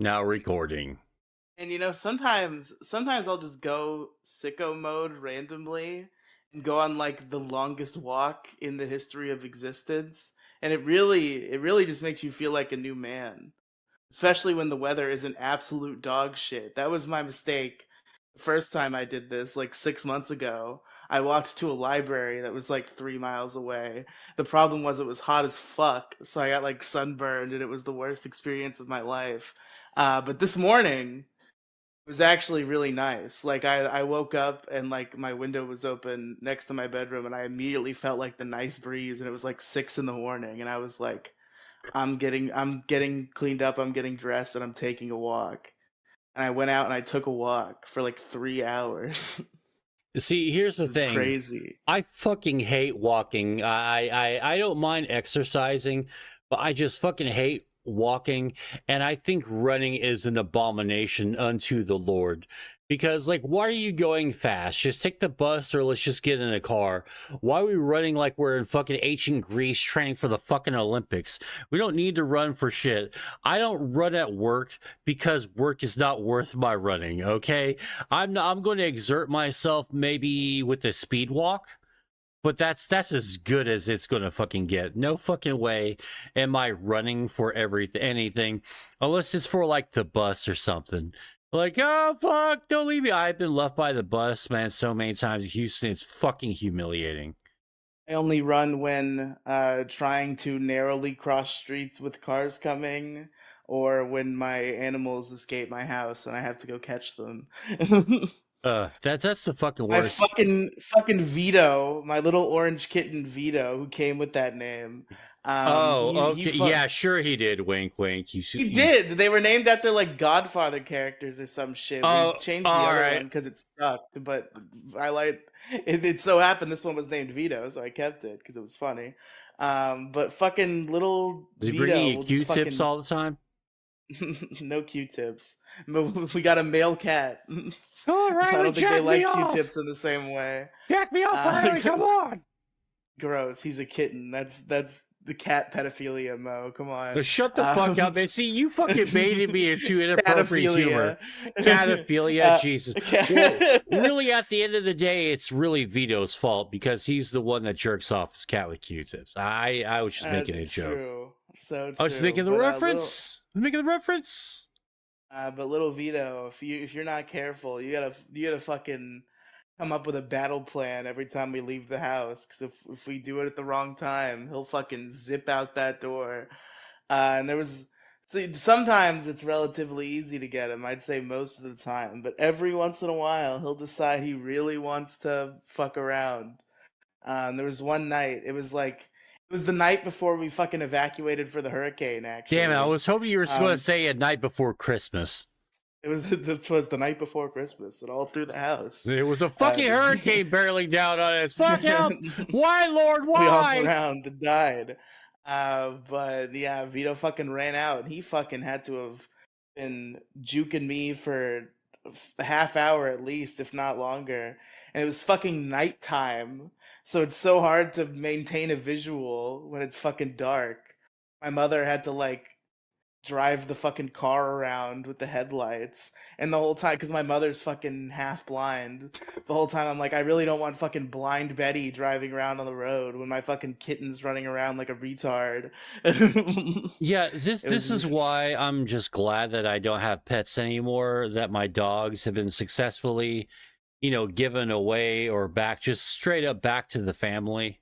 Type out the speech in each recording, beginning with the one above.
Now recording. And sometimes I'll just go sicko mode randomly and go on like the longest walk in the history of existence. And it really just makes you feel like a new man, especially when the weather is an absolute dog shit. That was my mistake. The first time I did this, like 6 months ago, I walked to a library that was like 3 miles away. The problem was it was hot as fuck, so I got like sunburned, and it was the worst experience of my life. But this morning, it was actually really nice. Like I woke up and like my window was open next to my bedroom, and I immediately felt like the nice breeze, and it was like 6 in the morning, and I was like, I'm getting cleaned up, I'm getting dressed, and I'm taking a walk. And I went out and I took a walk for like 3 hours. See, here's the It was thing. crazy. I fucking hate walking. I don't mind exercising, but I just fucking hate walking. And I think running is an abomination unto the Lord. Because, like, why are you going fast? Just take the bus or let's just get in a car. Why are we running like we're in fucking ancient Greece training for the fucking Olympics? We don't need to run for shit. I don't run at work because work is not worth my running, okay? I'm going to exert myself maybe with a speed walk, but that's as good as it's going to fucking get. No fucking way am I running for anything unless it's for like the bus or something. Like, oh fuck, don't leave me. I've been left by the bus, man, so many times in Houston. It's fucking humiliating. I only run when trying to narrowly cross streets with cars coming, or when my animals escape my house and I have to go catch them. That's the fucking My worst. fucking Vito, my little orange kitten Vito, who came with that name. Oh, He okay, yeah, sure he did. Wink, wink. He did. They were named after like Godfather characters or some shit. We Oh, changed the all other right. one because it sucked, but I like it. It so happened this one was named Vito, so I kept it because it was funny. But fucking little Is he bringing Vito you will just Q-tips fucking all the time? no Q-tips. We got a male cat. Oh, I Riley, don't think they jack me like off! Q-tips in the same way. Jack me off, Uh, Riley, come on! Gross. He's a kitten. That's the cat pedophilia, Mo. Come on. Shut the fuck Um, up, man. See, you fucking baited me into inappropriate humor. Catophilia. Cataphilia, Jesus. Well, Cat. really, at the end of the day, it's really Vito's fault because he's the one that jerks off his cat with Q-tips. I was just making a joke. True. So I was just true. making the reference. I'm making the reference. But little Vito, if you're not careful, you gotta fucking come up with a battle plan every time we leave the house. Because if we do it at the wrong time, he'll fucking zip out that door. And there was see, sometimes it's relatively easy to get him. I'd say most of the time, but every once in a while, he'll decide he really wants to fuck around. There was one night. It was the night before we fucking evacuated for the hurricane. Damn it, I Actually, was hoping you were going to um, say a night before Christmas. it was this was the night before Christmas, and all through the house. It was a Uh, fucking hurricane barreling down on us. Fuck help! Why, Lord, we hopped why? around and died. But yeah, Vito fucking ran out, and he fucking had to have been juking me for a half hour at least, if not longer. And it was fucking nighttime, so it's so hard to maintain a visual when it's fucking dark. My mother had to like drive the fucking car around with the headlights, and the whole time, because my mother's fucking half blind, the whole time I'm like, I really don't want fucking blind Betty driving around on the road when my fucking kitten's running around like a retard. Yeah, It this was is why I'm just glad that I don't have pets anymore, that my dogs have been successfully, given away or back, just straight up back to the family.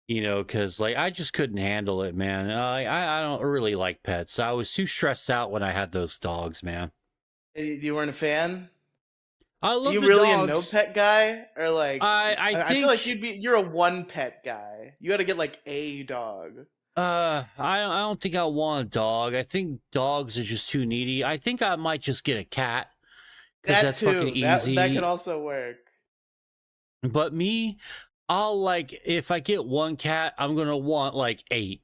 Because like I just couldn't handle it, man. I don't really like pets. I was too stressed out when I had those dogs, man. you weren't a fan. I Are love you the really a no dogs. pet guy, or like I I feel like think you're a one pet guy. You got to get like a dog. I don't think I want a dog. I think dogs are just too needy. I think I might just get a cat because That that's fucking too. That could easy. also work. But me, I'll like if I get one cat, I'm gonna want like eight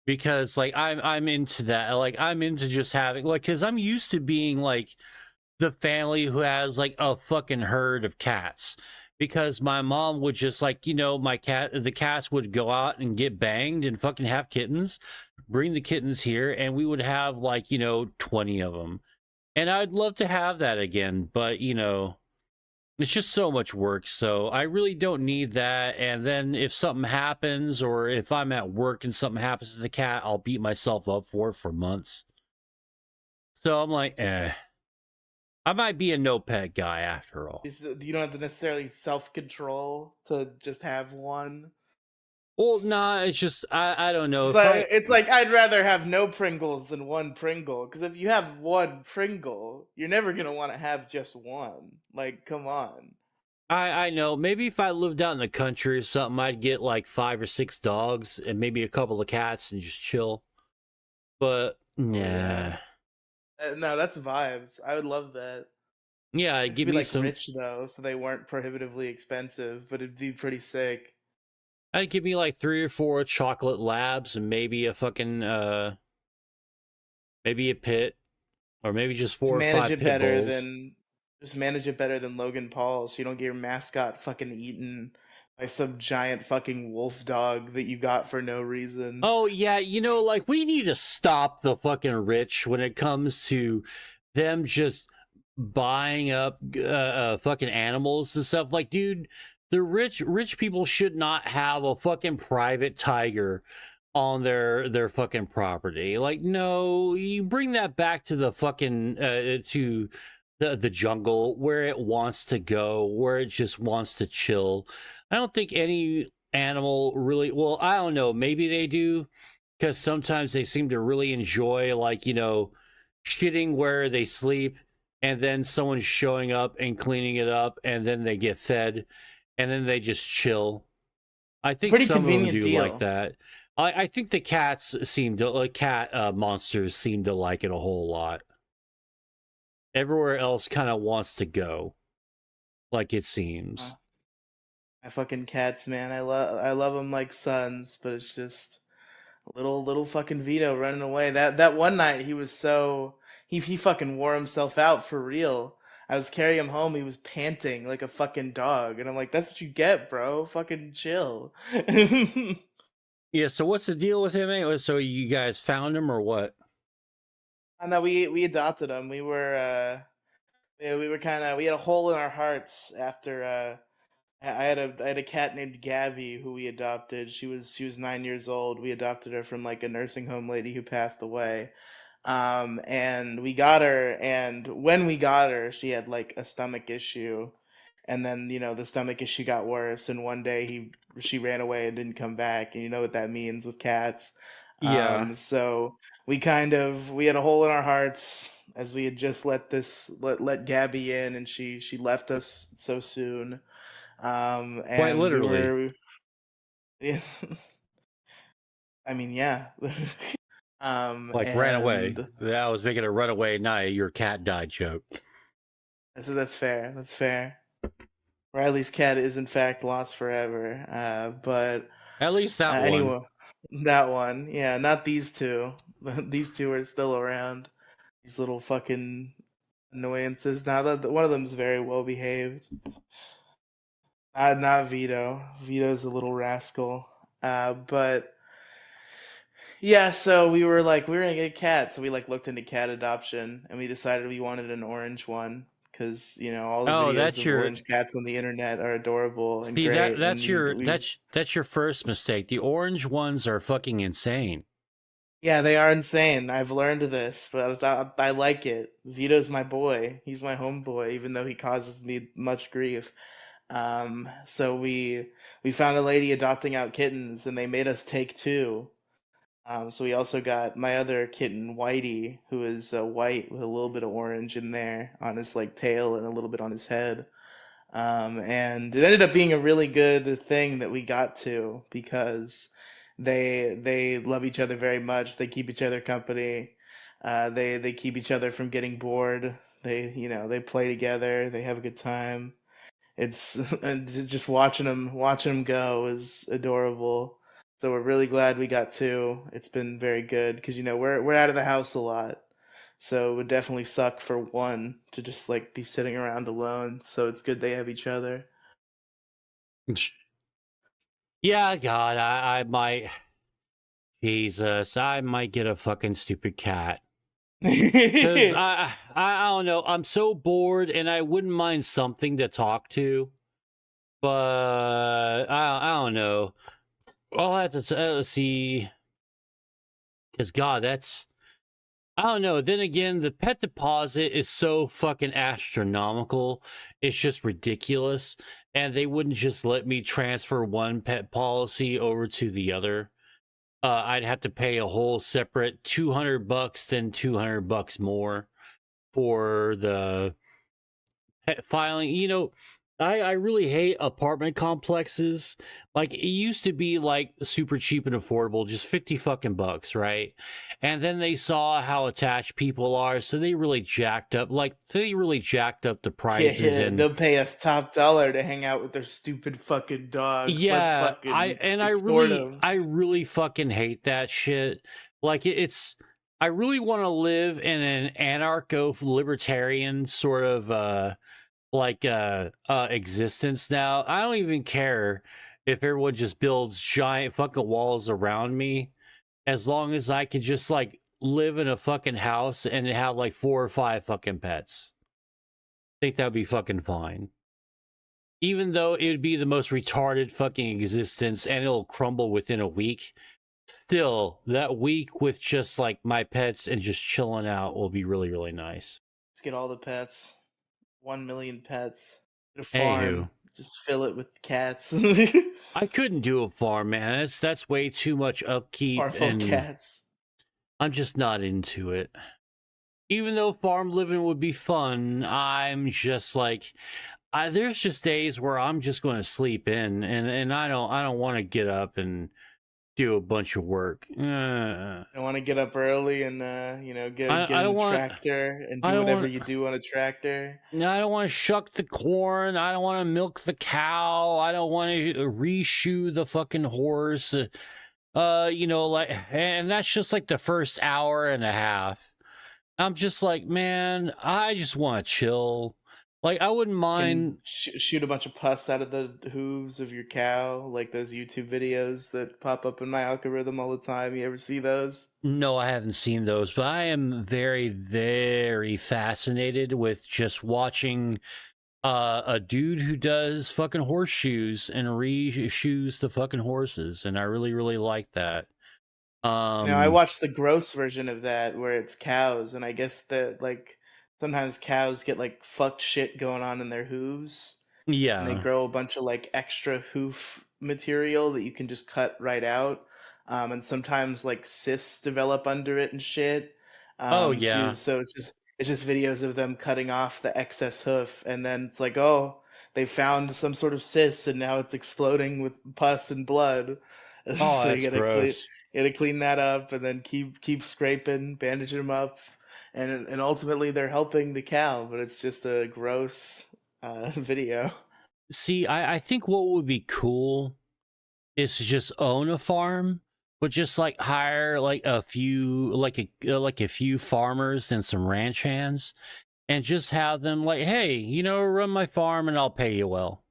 because like I'm into that. Like I'm into just having like because I'm used to being like the family who has like a fucking herd of cats. Because my mom would just like, the cats would go out and get banged and fucking have kittens. bring the kittens here, and we would have like 20 of them, and I'd love to have that again, but it's just so much work, so I really don't need that. And then if something happens, or if I'm at work and something happens to the cat, I'll beat myself up for months. So I'm like, I might be a no pet guy after all. You don't have to necessarily self-control to just have one. Well, nah, it's just I don't know It's if like I it's like I'd rather have no Pringles than one Pringle, because if you have one Pringle, you're never gonna want to have just one. Like, come on. I know maybe if I lived out in the country or something, I'd get like 5 or 6 dogs and maybe a couple of cats and just chill. But Oh yeah. nah, No, that's vibes. I would love that. yeah, Have to give be me like some. rich though, so they weren't prohibitively expensive, but it'd be pretty sick. I'd give me like 3 or 4 chocolate labs and maybe a fucking maybe a pit, or maybe just Just four or manage five it pit better bulls. than just manage it better than Logan Paul, so you don't get your mascot fucking eaten by some giant fucking wolf dog that you got for no reason. Oh yeah, like we need to stop the fucking rich when it comes to them just buying up fucking animals and stuff. Like, dude, the rich people should not have a fucking private tiger on their fucking property. Like, no, you bring that back to the fucking to the jungle where it wants to go, where it just wants to chill. I don't think any animal really, well, I don't know, maybe they do, because sometimes they seem to really enjoy, like, shitting where they sleep, and then someone's showing up and cleaning it up, and then they get fed, and then they just chill. I think Pretty some of them convenient do like deal. that. I think the cats seem to, like, cat monsters seem to like it a whole lot. Everywhere else kind of wants to go, like it Uh, seems. my fucking cats, man. I love them like sons, but it's just little fucking Vito running away. That one night he was so he fucking wore himself out for real. I was carrying him home. He was panting like a fucking dog, and I'm like, "That's what you get, bro. Fucking chill." Yeah, so what's the deal with him anyway? So you guys found him or what? I know we adopted him. We were yeah, we were kind of we had a hole in our hearts after I had a cat named Gabby who we adopted. She was 9 years old. We adopted her from like a nursing home lady who passed away. And we got her, and when we got her, she had like a stomach issue, and then the stomach issue got worse, and one day she ran away and didn't come back, and you know what that means with cats. Yeah. So we had a hole in our hearts as we had just let Gabby in, and she left us so soon. Quite And we literally. were, yeah, I mean, yeah. Like, ran away. And I was making a runaway night, your cat died joke. so that's fair. That's fair. Riley's cat is in fact lost forever. But At least that one. anyway, that one, yeah, not these two. These two are still around. These little fucking annoyances. Now that one of them's very well behaved. Not Vito. Vito's a little rascal. But yeah, so we were gonna get a cat, so we like looked into cat adoption, and we decided we wanted an orange one because all the Oh, videos that's of your orange cats on the internet are adorable and see that great, that's and your we that's your first mistake. The orange ones are fucking insane. yeah, they are insane. I've learned this, but I like it. Vito's my boy. He's my homeboy, even though he causes me much grief. So we found a lady adopting out kittens, and they made us take two. So we also got my other kitten, Whitey, who is white with a little bit of orange in there on his like tail and a little bit on his head. And it ended up being a really good thing that we got to because they love each other very much. They keep each other company. They keep each other from getting bored. They play together. They have a good time. It's and just watching them go is adorable. So we're really glad we got two. It's been very good because we're out of the house a lot. So it would definitely suck for one to just like be sitting around alone. So it's good they have each other. Yeah, God, I might. Jesus, I might get a fucking stupid cat. Because I don't know. I'm so bored and I wouldn't mind something to talk to. But I don't know. I'll have to see. Because, God, that's. I don't know. Then again, the pet deposit is so fucking astronomical. It's just ridiculous. And they wouldn't just let me transfer one pet policy over to the other. I'd have to pay a whole separate $200, then $200 more for the pet filing. You know, I really hate apartment complexes. Like, it used to be like super cheap and affordable, just 50 fucking bucks, right? And then they saw how attached people are, so they really jacked up, the prices. Yeah, And they'll pay us top dollar to hang out with their stupid fucking dogs. Let's yeah, fucking I extort them. really fucking hate that shit. Like, it's I really want to live in an anarcho libertarian sort of existence now. I don't even care if everyone just builds giant fucking walls around me, as long as I could just like live in a fucking house and have like 4 or 5 fucking pets. I think that'd be fucking fine. Even though it would be the most retarded fucking existence and it'll crumble within a week, still, that week with just like my pets and just chilling out will be really, really nice. Let's get all the pets. 1 million pets. Get a Anywho, farm. Just fill it with cats. I couldn't do a farm, man. That's way too much upkeep, Farm full of and cats. I'm just not into it. Even though farm living would be fun, I'm just like, there's just days where I'm just going to sleep in, and I don't want to get up and do a bunch of work. I want to get up early and get I in don't the want. tractor and I do don't whatever want. you do on a tractor. I don't want to shuck the corn. I don't want to milk the cow. I don't want to reshoe the fucking horse. Like, and that's just like the first hour and a half. I'm just like, man, I just want to chill. Like, I wouldn't Can mind. shoot a bunch of pus out of the hooves of your cow, like those YouTube videos that pop up in my algorithm all the time. You ever see those? No, I haven't seen those, but I am very, very fascinated with just watching a dude who does fucking horseshoes and reshoes the fucking horses, and I really, really like that. I Um, watched the gross version of that where it's cows, and I guess that like sometimes cows get like fucked shit going on in their hooves, and they yeah. grow a bunch of like extra hoof material that you can just cut right out. And sometimes like cysts develop under it and shit. Oh So, yeah. so it's just videos of them cutting off the excess hoof, and then it's like, oh, they found some sort of cyst, and now it's exploding with pus and blood. Oh, So that's gross. you gotta clean that up, and then keep scraping, bandaging them up, and ultimately they're helping the cow, but it's just a gross video. See, I think what would be cool is to just own a farm, but just like hire like a few like a few farmers and some ranch hands, and just have them like, hey, run my farm and I'll pay you well.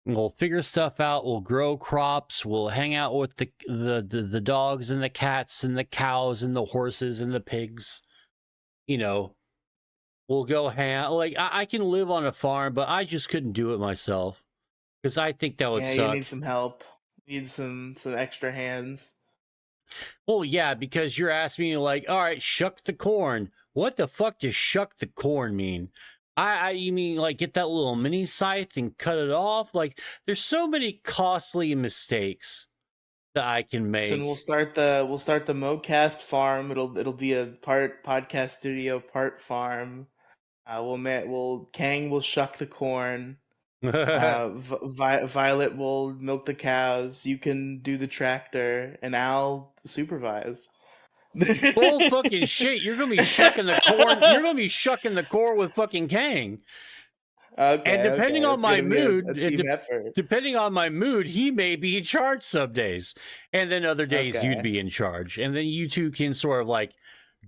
We'll figure stuff out. We'll grow crops. We'll hang out with the dogs and the cats and the cows and the horses and the pigs. You know, we'll go hang out. Like, I can live on a farm, but I just couldn't do it myself because I think that would Yeah, you suck. need some help. You need some extra hands. Well, yeah, because you're asking me like, all right, shuck the corn. What the fuck does shuck the corn mean? You mean like get that little mini scythe and cut it off? Like, there's so many costly mistakes that I can So make. we'll start the Moecast farm. It'll be a part podcast studio, part farm. Kang will shuck the corn. Violet will milk the cows. You can do the tractor, and I'll supervise. Bull fucking shit. You're gonna be shucking the corn. You're gonna be shucking the corn with fucking Kang. And Okay. It's gonna be a team effort. depending on my mood, he may be in charge some days, and then other days you'd Okay. be in charge, and then you two can sort of like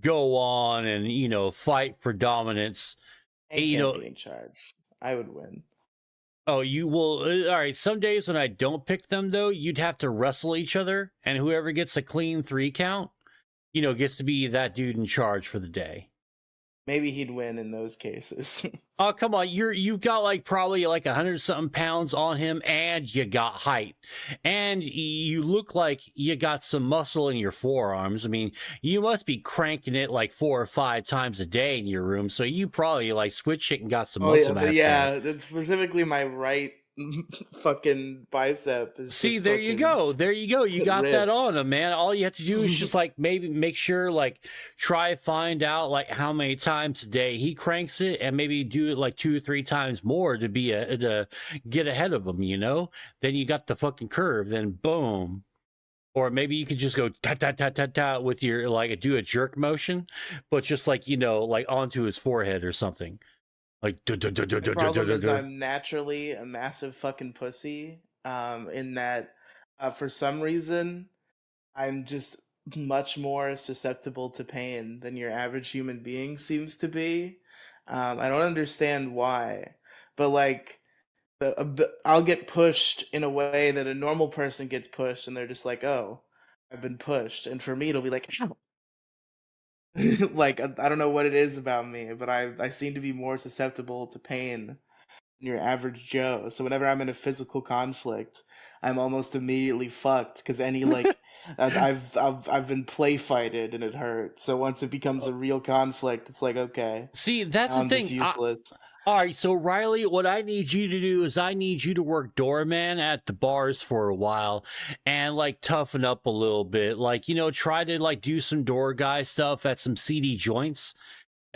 go on and fight for dominance. Hank You can't know, be in charge. I would win. Oh, you will. All right. Some days when I don't pick them, though, you'd have to wrestle each other, and whoever gets a clean 3 count, gets to be that dude in charge for the day. Maybe he'd win in those cases. Oh, come on. You've got like probably like 100 something pounds on him, and you got height. And you look like you got some muscle in your forearms. I mean, you must be cranking it like 4 or 5 times a day in your room. So you probably like switch it and got some Oh muscle yeah, mass there. yeah. Specifically, my right fucking bicep is See, just there you fucking go. There you go. You got that ripped. on him, man. All you have to do is just like maybe make sure, like, try find out like how many times a day he cranks it, and maybe do it like 2 or 3 times more to be to get ahead of him. Then you got the fucking curve. Then boom. Or maybe you could just go ta ta ta ta ta with your like do a jerk motion, but just like like onto his forehead or something. Like The problem is I'm naturally a massive fucking pussy. In that, for some reason, I'm just much more susceptible to pain than your average human being seems to be. I don't understand why, but like, I'll get pushed in a way that a normal person gets pushed, and they're just like, "Oh, I've been pushed," and for me, it'll be like, "Ow." Like I don't know what it is about me, but I seem to be more susceptible to pain than your average Joe. So whenever I'm in a physical conflict, I'm almost immediately fucked because any like I've been play fighted and it hurt. So once it becomes a real conflict, it's like okay, see, that's now the I'm just thing. useless. All right, so Riely, what I need you to do is I need you to work doorman at the bars for a while and like toughen up a little bit. Like, try to like do some door guy stuff at some seedy joints.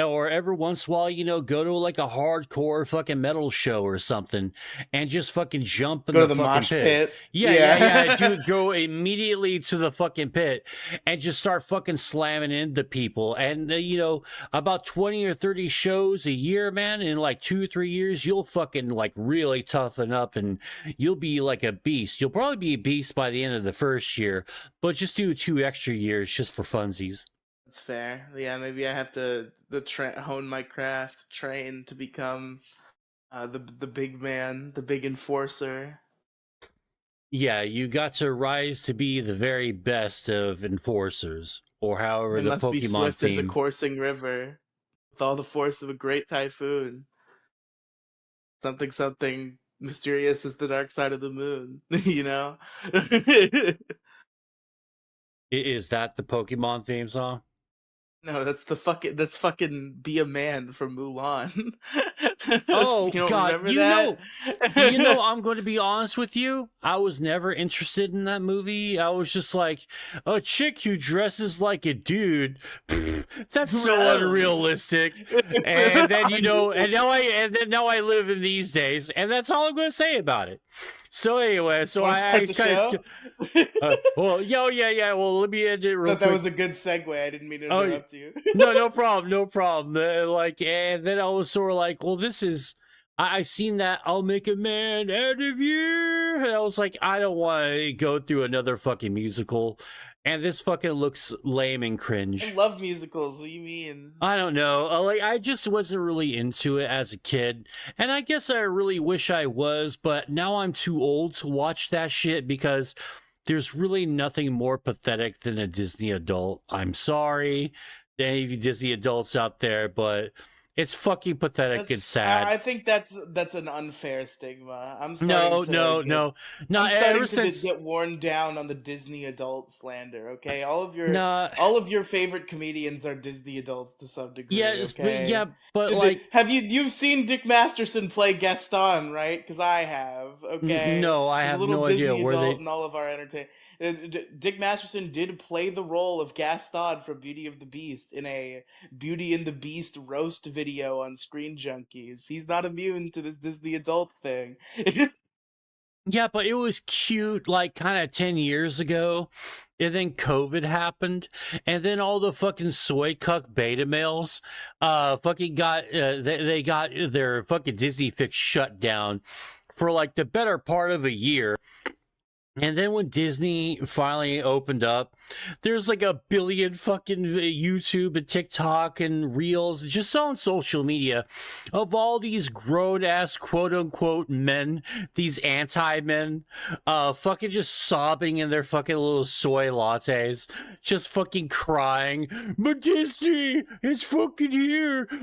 Or every once in a while, go to like a hardcore fucking metal show or something and just fucking jump in Go to the the fucking mosh pit. pit. Yeah. Yeah. Dude, go immediately to the fucking pit and just start fucking slamming into people. And, about 20 or 30 shows a year, man, in like 2 or 3 years, you'll fucking like really toughen up and you'll be like a beast. You'll probably be a beast by the end of the first year, but just do 2 extra years just for funsies. That's fair. Yeah, maybe I have to hone my craft, train to become the big man, the big enforcer. Yeah, you got to rise to be the very best of enforcers, or however I the must be Pokemon swift as a theme. coursing river, with all the force of a great typhoon. Something something mysterious as the dark side of the moon. You know. Is that the Pokemon theme song? No, that's fucking Be a Man from Mulan. You Oh don't God, remember that? I'm going to be honest with you. I was never interested in that movie. I was just like, a chick who dresses like a dude. That's so Gross. unrealistic. And then and now I live in these days, and that's all I'm going to say about it. So anyway, so Wanna I start the kind show? well, yeah. Well, let me end it real Thought quick. that was a good segue. I didn't mean to Oh, interrupt you. no problem, no problem. Like, and then I was sort of like, well, this is. I've seen that. I'll make a man out of you, and I was like, I don't want to go through another fucking musical, and this fucking looks lame and I cringe. love musicals. What do you mean? I don't know. Like, I just wasn't really into it as a kid, and I guess I really wish I was, but now I'm too old to watch that shit because there's really nothing more pathetic than a Disney adult. I'm sorry to any of you Disney adults out there, but it's fucking pathetic and sad. I think that's an unfair stigma. I'm No, starting no, to no. Not I'm starting ever to since. get worn down on the Disney adult slander. Okay, Nah. all of your favorite comedians are Disney adults to some degree. Yes, Okay, but like, have you've seen Dick Masterson play Gaston, right? Because I have. Okay, no, I he's a have little no idea Disney where adult they. in all of our entertainment. Dick Masterson did play the role of Gaston from Beauty of the Beast in a Beauty and the Beast roast video on Screen Junkies. He's not immune to this Disney adult thing. Yeah, but it was cute, like kind of 10 years ago, and then COVID happened, and then all the fucking soy cuck beta males, fucking got they got their fucking Disney fix shut down for like the better part of a year. And then when Disney finally opened up, there's like a billion fucking YouTube and TikTok and Reels just on social media of all these grown ass quote unquote men, these anti men, fucking just sobbing in their fucking little soy lattes, just fucking crying. But Disney is fucking here. I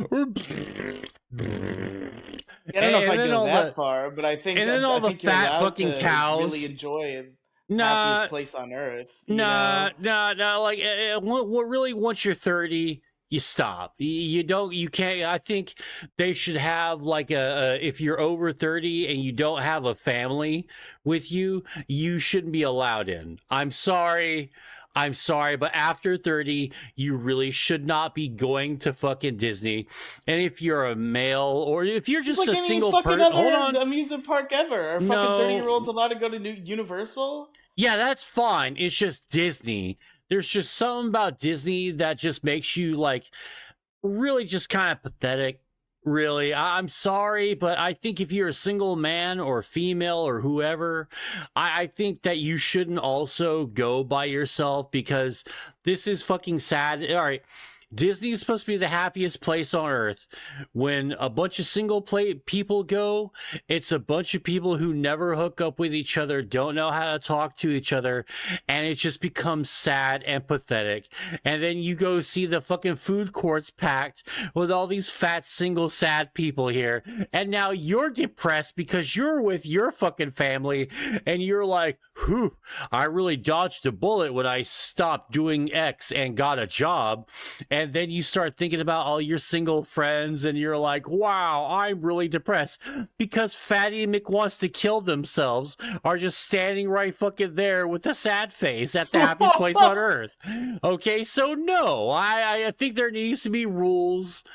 don't know if I go that far, but I think and then all the fat fucking cows really enjoy Nah, happiest place on earth. nah. Like, what really, once you're 30, you stop. You don't. You can't. I think they should have like if you're over 30 and you don't have a family with you, you shouldn't be allowed in. I'm sorry, but after 30, you really should not be going to fucking Disney. And if you're a male or if you're just a single person, hold on, amusement park ever. Are fucking 30-year-olds allowed to go to Universal? Yeah, that's fine. It's just Disney. There's just something about Disney that just makes you like really just kind of pathetic. Really, I'm sorry, but I think if you're a single man or female or whoever, I think that you shouldn't also go by yourself, because this is fucking sad. All right, Disney is supposed to be the happiest place on earth. When a bunch of single people go, it's a bunch of people who never hook up with each other, don't know how to talk to each other, and it just becomes sad and pathetic. And then you go see the fucking food courts packed with all these fat, single, sad people here, and now you're depressed because you're with your fucking family, and you're like, whew, I really dodged a bullet when I stopped doing X and got a job. And then you start thinking about all your single friends, and you're like, wow, I'm really depressed because Fatty Mick wants to kill themselves are just standing right fucking there with a sad face at the happiest place on earth. Okay, so no, I think there needs to be rules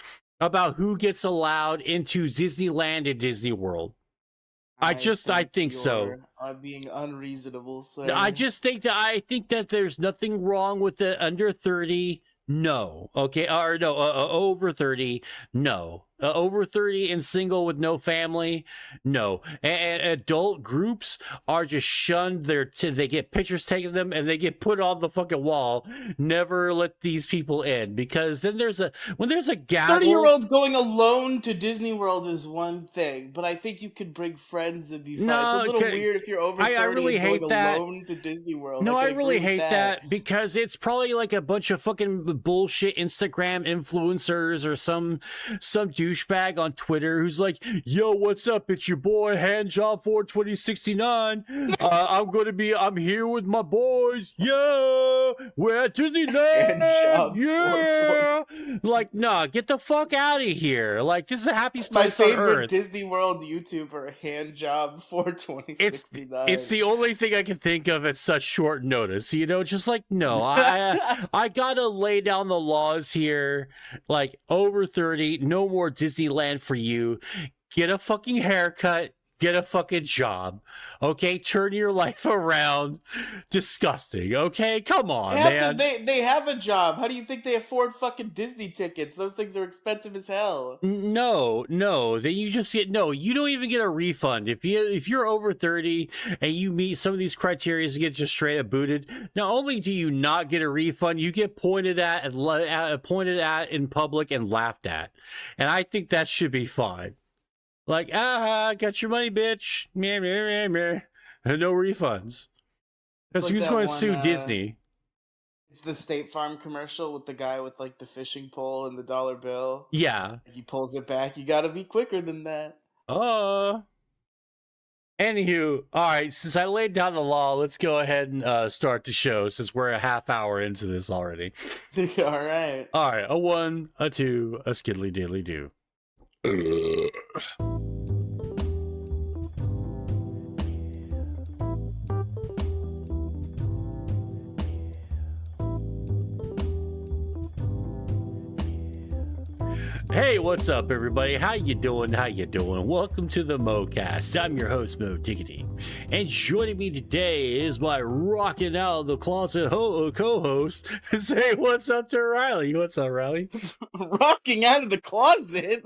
about who gets allowed into Disneyland and Disney World. I think so. Being unreasonable, sir. I think that there's nothing wrong with the under 30. No. Okay. Or no, over 30. No. Over 30 and single with no family. No. And adult groups are just shunned. They get pictures taken of them and they get put on the fucking wall. Never let these people in, because then when there's a gavel. 30-year-old going alone to Disney World is one thing, but I think you could bring friends and be fine. No, it's a little weird if you're over 30 I really and hate going that. alone to Disney World. No, I really hate that because it's probably like a bunch of fucking bullshit Instagram influencers or some douchebag on Twitter who's like, yo, what's up? It's your boy Handjob 42069. I'm here with my boys. Yeah, we're at Disneyland. Yeah, like, nah, get the fuck out of here. Like, this is the happiest place on earth. My favorite Disney World YouTuber, Handjob 42069. It's the only thing I can think of at such short notice. You know, just like, no, I gotta lay down the laws here. Like, over 30, no more Disneyland for you. Get a fucking haircut. Get a fucking job. Okay? Turn your life around. Disgusting. Okay? Come on, man. They have a job. How do you think they afford fucking Disney tickets? Those things are expensive as hell. No. Then you just get you don't even get a refund. If you're over 30 and you meet some of these criteria to get just straight up booted, not only do you not get a refund, you get pointed at in public and laughed at. And I think that should be fine. Like, got your money, bitch. Meh, meh, meh, meh. No refunds. Because like who's going to sue Disney? It's the State Farm commercial with the guy with like the fishing pole and the dollar bill. Yeah. He pulls it back. You gotta be quicker than that. Anywho, all right, since I laid down the law, let's go ahead and start the show, since we're a half hour into this already. All right. All right, a 1, a 2, a skiddly diddly do. Hey, what's up, everybody? How you doing? Welcome to the Moecast. I'm your host, Mo Diggity. And joining me today is my rocking out of the closet co-host. Say what's up to Riely. What's up, Riely? Rocking out of the closet?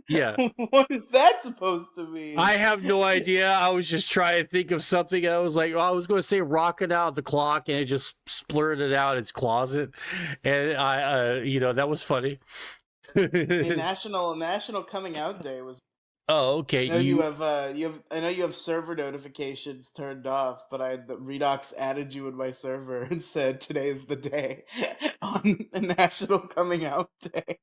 Yeah. What is that supposed to mean? I have no idea. I was just trying to think of something. I was like, well, I was going to say rocking out the clock, and it just splurted out its closet, and that was funny. I mean, National Coming Out Day was. Oh, okay. I know you have I know you have server notifications turned off, but the Redox added you in my server and said today is the day on National Coming Out Day.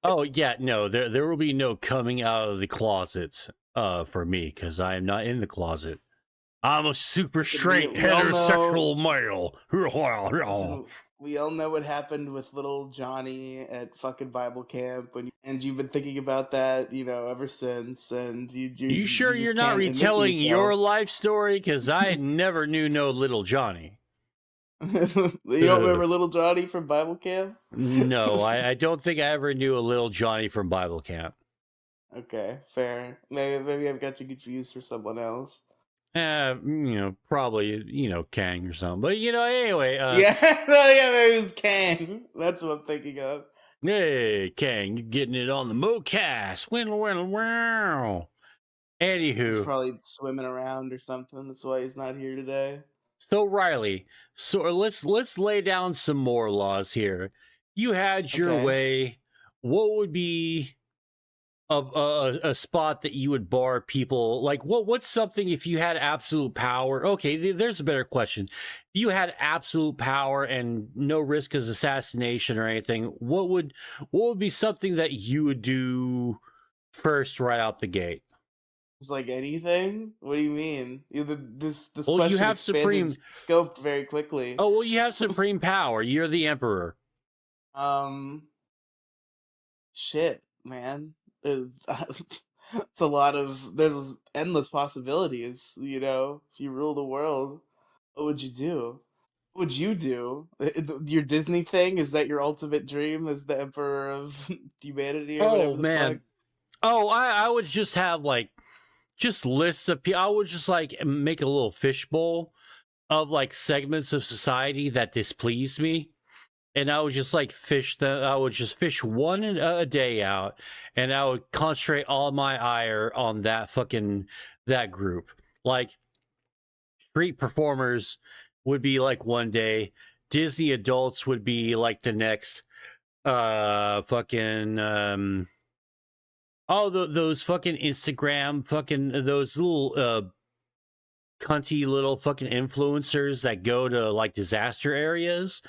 Oh yeah, no, there will be no coming out of the closet for me because I am not in the closet. I'm a super Listen, straight we all know. heterosexual male. Listen, we all know what happened with little Johnny at fucking Bible camp, and you've been thinking about that, ever since. And You sure you you're just not can't admit to retelling your yourself. life story? Because I never knew no little Johnny. You don't remember little Johnny from Bible camp? No, I don't think I ever knew a little Johnny from Bible camp. Okay, fair. Maybe I've got you confused for someone else. Probably, Kang or something. But, anyway, Yeah, yeah, maybe it was Kang. That's what I'm thinking of. hey, Kang, you getting it on the Moecast. Wow. He's Anywho, probably swimming around or something. That's why he's not here today. so Riely, so let's lay down some more laws here. You had your Okay. way. What would be a spot that you would bar people? Like what's something if you had absolute power? Okay, there's a better question. If you had absolute power and no risk of assassination or anything, what would be something that you would do first right out the gate? It's like anything? What do you mean? This Well, you question have expanded supreme. scope very quickly. Oh, well, you have supreme power. You're the emperor. Um, shit, man. It's a lot of there's endless possibilities. If you rule the world, what would you do? What would you do? Your Disney thing, is that your ultimate dream as the emperor of humanity or Oh whatever the fuck? man. Oh, I would just have like just lists of people. I would just like make a little fishbowl of like segments of society that displeased me, and I would just like fish the. I would just fish one a day out, and I would concentrate all my ire on that group. Like street performers would be like one day, Disney adults would be like the next. Fucking those fucking Instagram fucking those little cunty little fucking influencers that go to like disaster areas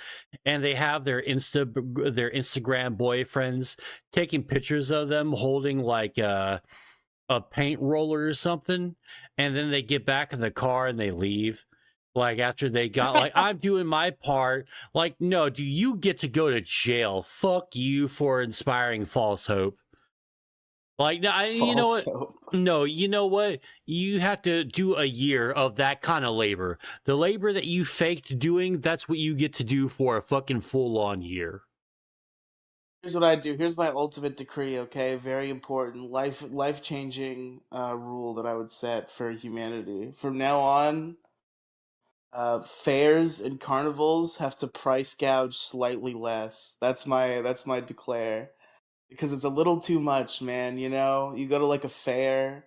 and they have their Instagram boyfriends taking pictures of them holding like a paint roller or something, and then they get back in the car and they leave like after they got like I'm doing my part. Like, no, do you get to go to jail? Fuck you for inspiring false hope. Like, you know False what? hope. No, you know what? You have to do a year of that kind of labor. The labor that you faked doing, that's what you get to do for a fucking full on year. Here's what I do. Here's my ultimate decree. Okay, very important, life changing rule that I would set for humanity. From now on, fairs and carnivals have to price gouge slightly less. That's my declare, because it's a little too much, man. You go to like a fair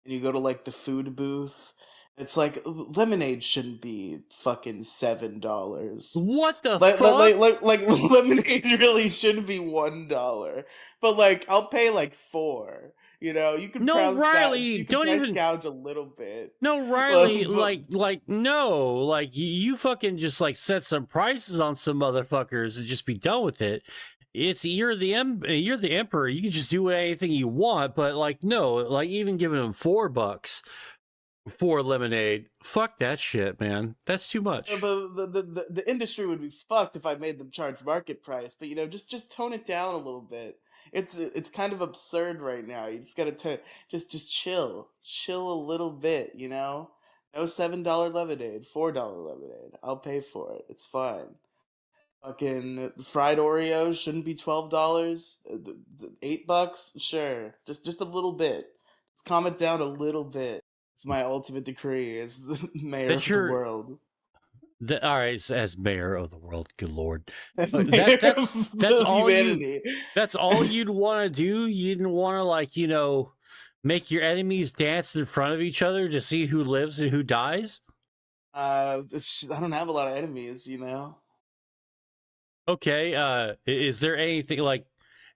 and you go to like the food booth. It's like lemonade shouldn't be fucking $7. What the Like like fuck? like like, like lemonade really should be $1. But like I'll pay like four. You can No, Riely, you can don't price even. gouge a little bit. No, But, Riely, but no, like you fucking just like set some prices on some motherfuckers and just be done with it. It's you're the emperor. You can just do anything you want, but like no, like even giving them $4 for lemonade, fuck that shit, man. That's too much. the industry would be fucked if I made them charge market price. But just tone it down a little bit. It's kind of absurd right now. You just gotta just chill a little bit. No $7 lemonade, $4 lemonade. I'll pay for it. It's fine. Fucking fried Oreos shouldn't be $12. $8, sure. Just a little bit. Just calm it down a little bit. It's my ultimate decree as the mayor That of the you're world. All right, as mayor of the world, good lord, Mayor that's of all you. humanity. That's all you'd want to do. You didn't want to make your enemies dance in front of each other to see who lives and who dies. I don't have a lot of enemies, you know. Okay. Is there anything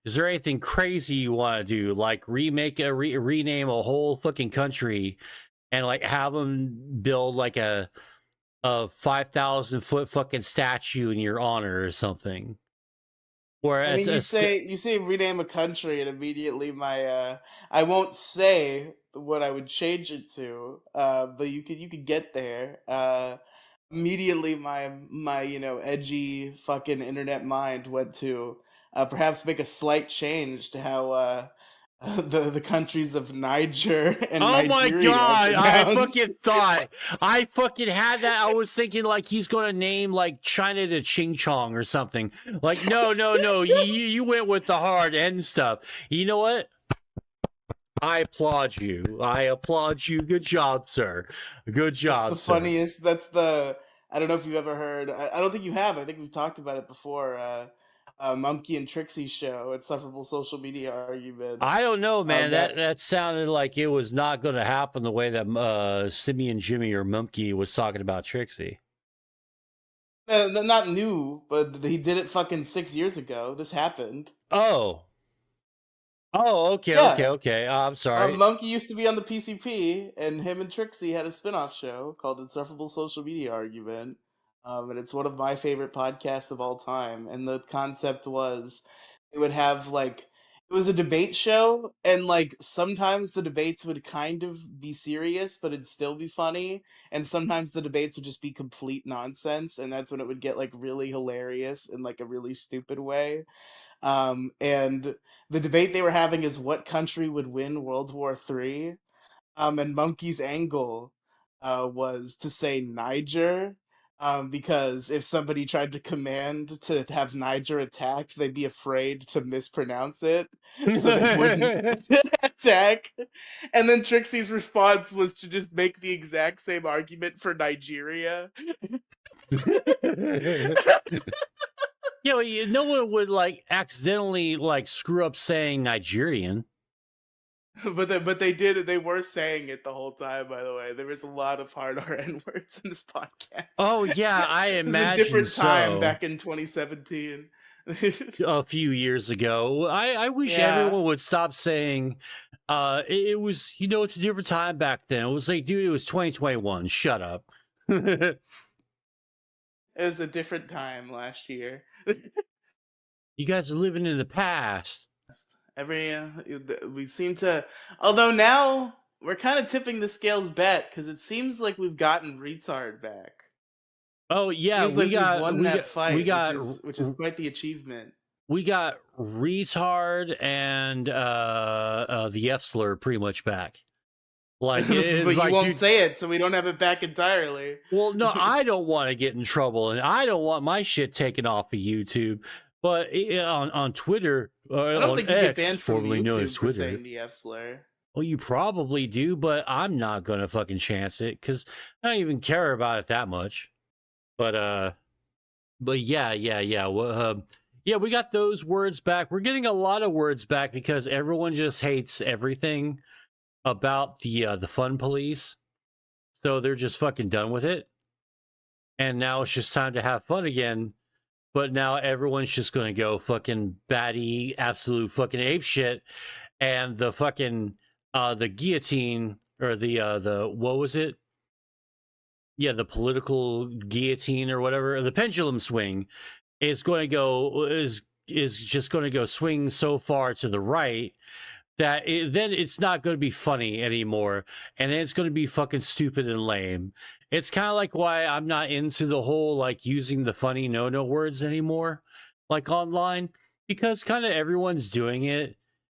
Is there anything crazy you want to do, like rename a whole fucking country, and like have them build like a 5,000 foot fucking statue in your honor or something? Where I it's mean, a you say rename a country, and immediately my I won't say what I would change it to, but you could get there. Immediately my edgy fucking internet mind went to perhaps make a slight change to how the countries of Niger and Oh my Nigeria are god, pronounced. I fucking had that. I was thinking like he's gonna name like China to Ching Chong or something. Like, no, you went with the hard end stuff. You know what? I applaud you. I applaud you. Good job, sir. Good That's job, the sir. funniest. That's the. I don't know if you've ever heard. I don't think you have. I think we've talked about it before. Monkey and Trixie show, insufferable social media argument. I don't know, man. That That sounded like it was not going to happen the way that Simeon Jimmy or Mumkey was talking about Trixie. not new, but he did it fucking 6 years ago. This happened. Oh, oh, Yeah, okay. I'm sorry. Monkey used to be on the PCP, and him and Trixie had a spin-off show called Insufferable Social Media Argument. And it's one of my favorite podcasts of all time. And the concept was it would have like it was a debate show, and like sometimes the debates would kind of be serious, but it'd still be funny. And sometimes the debates would just be complete nonsense, and that's when it would get like really hilarious in like a really stupid way. And the debate they were having is what country would win World War III. And Monkey's angle was to say Niger, because if somebody tried to command to have Niger attacked, they'd be afraid to mispronounce it, so they wouldn't attack. And then Trixie's response was to just make the exact same argument for Nigeria. You know, no one would like accidentally like screw up saying Nigerian. But they did it. They were saying it the whole time. By the way, there was a lot of hard RN words in this podcast. Oh yeah, I It was a imagine different time so. back in 2017. A few years ago, I wish Yeah, everyone would stop saying. It was, it's a different time back then. It was like, dude, it was 2021. Shut up. You it was a different time last year. guys are living in the past. Every we seem to, although now we're kind of tipping the scales bet because it seems like we've gotten retard back. Oh yeah, Feels like we've won that we fight, got which is quite the achievement. we got retard and the F slur pretty much back. Like But it's you like, won't dude. say it, so we don't have it back entirely. Well, no, I don't want to get in trouble, and I don't want my shit taken off of YouTube. But on Twitter, I don't on think you get X, banned from formerly known as YouTube for Twitter. saying the F slur. Well, you probably do, but I'm not gonna fucking chance it because I don't even care about it that much. But yeah. Well, yeah, we got those words back. We're getting a lot of words back because everyone just hates everything about the fun police, so they're just fucking done with it. And now it's just time to have fun again. But now everyone's just gonna go fucking batty, absolute fucking ape shit, and the fucking the guillotine or the what was it? Yeah, the political guillotine or whatever, the pendulum swing is going to go is just going to go swing so far to the right that then it's not going to be funny anymore, and then it's going to be fucking stupid and lame. It's kind of like why I'm not into the whole like using the funny no words anymore, like online, because kind of everyone's doing it,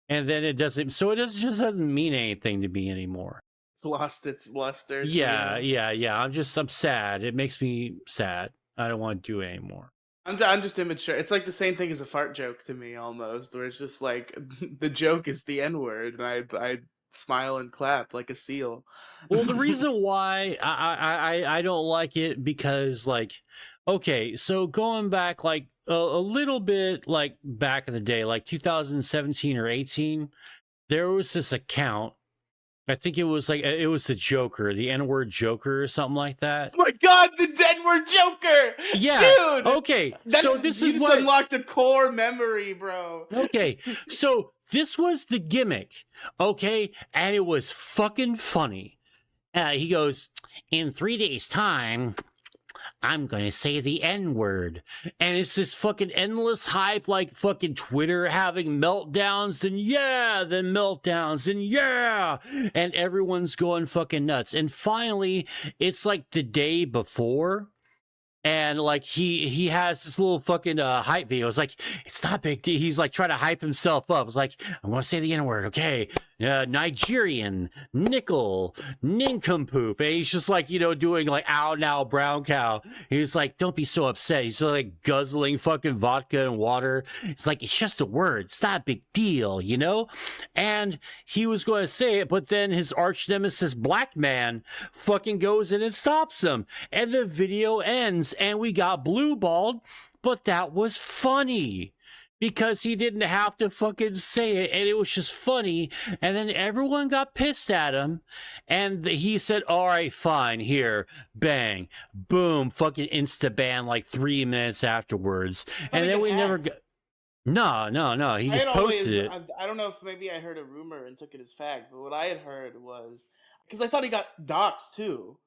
and then it doesn't. So it just doesn't mean anything to me anymore. It's lost its luster to Yeah, you. yeah. I'm sad. It makes me sad. I don't want to do it anymore. I'm just immature. It's like the same thing as a fart joke to me almost, where it's just like the joke is the N word, and I smile and clap like a seal. Well, the reason why I don't like it because like, okay, so going back like a little bit like back in the day, like 2017 or 18, there was this account. I think it was like it was the Joker, the N-word Joker or something like that. Oh my god, the Denver Joker! Yeah. Dude! Okay. So this you is just what. unlocked a core memory, bro. Okay. So this was the gimmick. Okay, and it was fucking funny. He goes, in 3 days' time, I'm going to say the N-word. And it's this fucking endless hype, like fucking Twitter having meltdowns, then meltdowns, and yeah. And everyone's going fucking nuts. And finally, it's like the day before. And like he has this little fucking hype video. It's like, it's not big deal. He's like trying to hype himself up. It's like, I'm gonna say the N-word, okay? Nigerian, nickel, nincompoop. And he's just like, doing like ow now brown cow. He's like, don't be so upset. He's like guzzling fucking vodka and water. It's like, it's just a word. It's not a big deal, And he was going to say it, but then his arch nemesis black man fucking goes in and stops him. And the video ends. And we got blue balled, but that was funny because he didn't have to fucking say it, and it was just funny. And then everyone got pissed at him, and he said, all right, fine, here, bang, boom, fucking insta-ban like 3 minutes afterwards. And then we never got... No, he just posted it. I don't know if maybe I heard a rumor and took it as fact, but what I had heard was, because I thought he got doxxed too.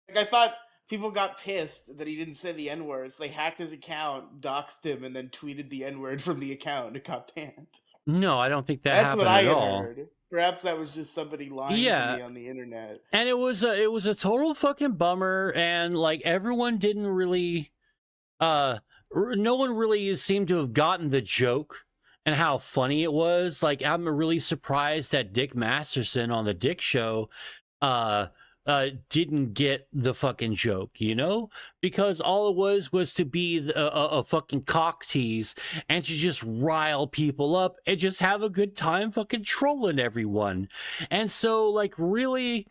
Like, I thought people got pissed that he didn't say the N-word, so they hacked his account, doxed him, and then tweeted the N-word from the account. It got banned. No, I don't think that happened at all. That's what I had heard. Perhaps that was just somebody lying to me on the internet. And it was a total fucking bummer, and like everyone didn't really, no one really seemed to have gotten the joke and how funny it was. Like, I'm really surprised that Dick Masterson on the Dick Show, didn't get the fucking joke, because all it was to be a fucking cock tease and to just rile people up and just have a good time fucking trolling everyone. And so, like, really,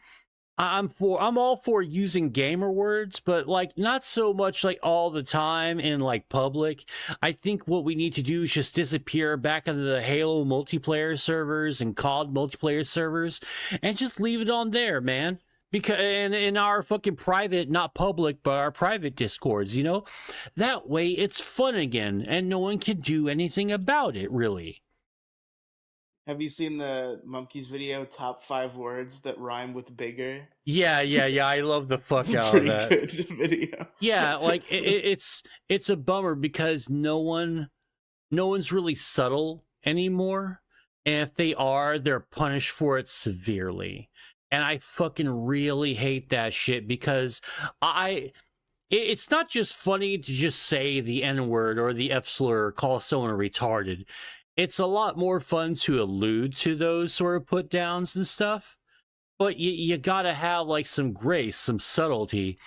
I'm all for using gamer words, but like not so much like all the time in like public. I think what we need to do is just disappear back into the Halo multiplayer servers and COD multiplayer servers and just leave it on there, man. Because in our fucking private, not public, but our private discords, that way it's fun again and no one can do anything about it, really. Have you seen the Monkeys video, top 5 words that rhyme with bigger? Yeah, I love the fuck out of that. It's a pretty good video. Yeah, like it's a bummer because no one's really subtle anymore, and if they are, they're punished for it severely. And I fucking really hate that shit because it's not just funny to just say the N-word or the F-slur or call someone retarded. It's a lot more fun to allude to those sort of put downs and stuff. But you gotta have like some grace, some subtlety.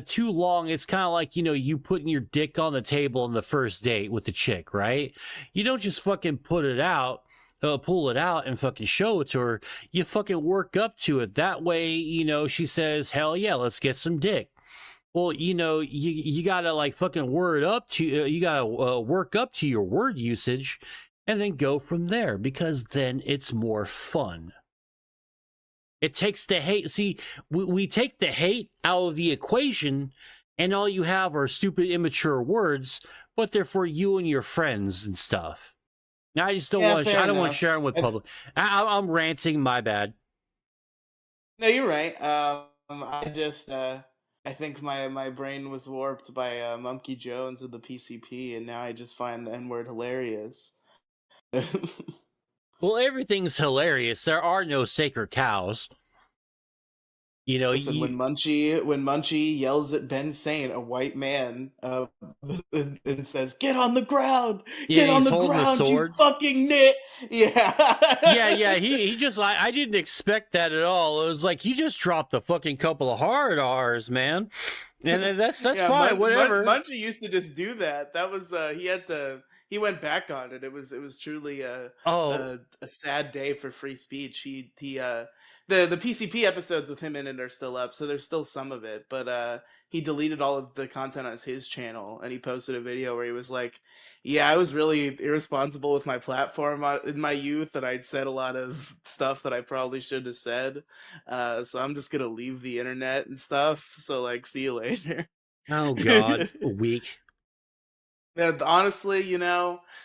Too long, it's kind of like, you putting your dick on the table on the first date with the chick, right? You don't just fucking pull it out and fucking show it to her. You fucking work up to it. That way, she says, hell yeah, let's get some dick. Well, you gotta like fucking work up to your word usage and then go from there, because then it's more fun. It takes the hate. See, we take the hate out of the equation and all you have are stupid, immature words, but they're for you and your friends and stuff. Now, I just don't want to. I don't want to share them with public. I'm ranting. My bad. No, you're right. I think my brain was warped by Monkey Jones of the PCP, and now I just find the N-word hilarious. Well, everything's hilarious. There are no sacred cows. Listen, when Munchie yells at Ben Saint, a white man, and says, "Get on the ground! Get on the ground, you fucking nit!" Yeah. He just, I didn't expect that at all. It was like, he just dropped a fucking couple of hard R's, man. And that's fine, whatever. Munchie used to just do that. That was he he went back on it. It was truly Oh, a sad day for free speech. He the PCP episodes with him in it are still up, so there's still some of it, but he deleted all of the content on his channel, and he posted a video where he was like, "Yeah, I was really irresponsible with my platform in my youth, and I'd said a lot of stuff that I probably shouldn't have said. So I'm just gonna leave the internet and stuff. So like, see you later." oh God, weak. Yeah, honestly,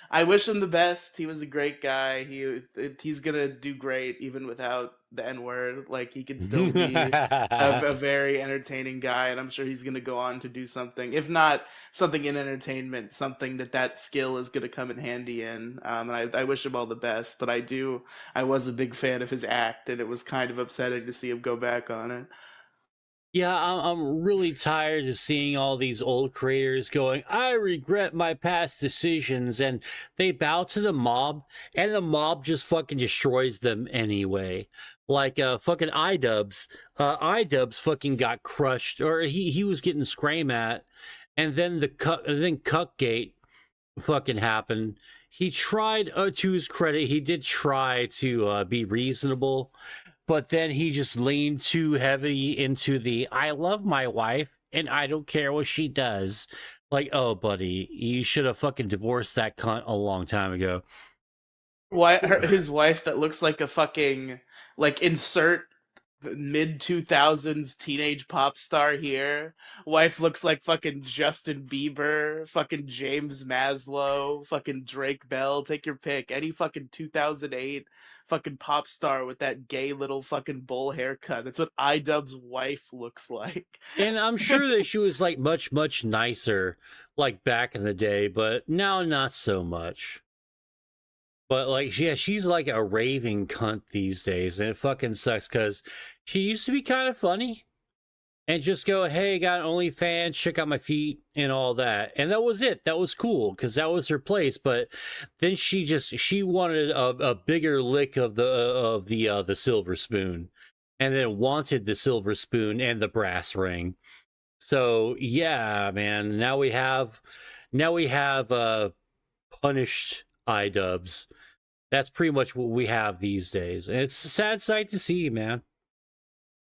I wish him the best. He was a great guy. He's gonna do great even without the N word. Like he can still be a very entertaining guy, and I'm sure he's gonna go on to do something. If not something in entertainment, something that skill is gonna come in handy in. And I wish him all the best. But I was a big fan of his act, and it was kind of upsetting to see him go back on it. Yeah, I'm really tired of seeing all these old creators going, I regret my past decisions, and they bow to the mob, and the mob just fucking destroys them anyway. Like, fucking iDubbbz. iDubbbz fucking got crushed, or he was getting screamed at, and then then Cuckgate fucking happened. He tried, to his credit, he did try to be reasonable, but then he just leaned too heavy into the I love my wife and I don't care what she does. Like, oh, buddy, you should have fucking divorced that cunt a long time ago. His wife that looks like a fucking like insert mid 2000s teenage pop star here. Wife looks like fucking Justin Bieber, fucking James Maslow, fucking Drake Bell. Take your pick. Any fucking 2008 fucking pop star with that gay little fucking bowl haircut. That's what iDubbbz's wife looks like. And I'm sure that she was like much, much nicer like back in the day, but now not so much. But like, yeah, she's like a raving cunt these days, and it fucking sucks because she used to be kind of funny and just go, hey, got an OnlyFans, check out my feet and all that. And that was it. That was cool because that was her place. But then she wanted a bigger lick of the silver spoon, and then wanted the silver spoon and the brass ring. So yeah, man, now we have punished iDubbbz. That's pretty much what we have these days. And it's a sad sight to see, man.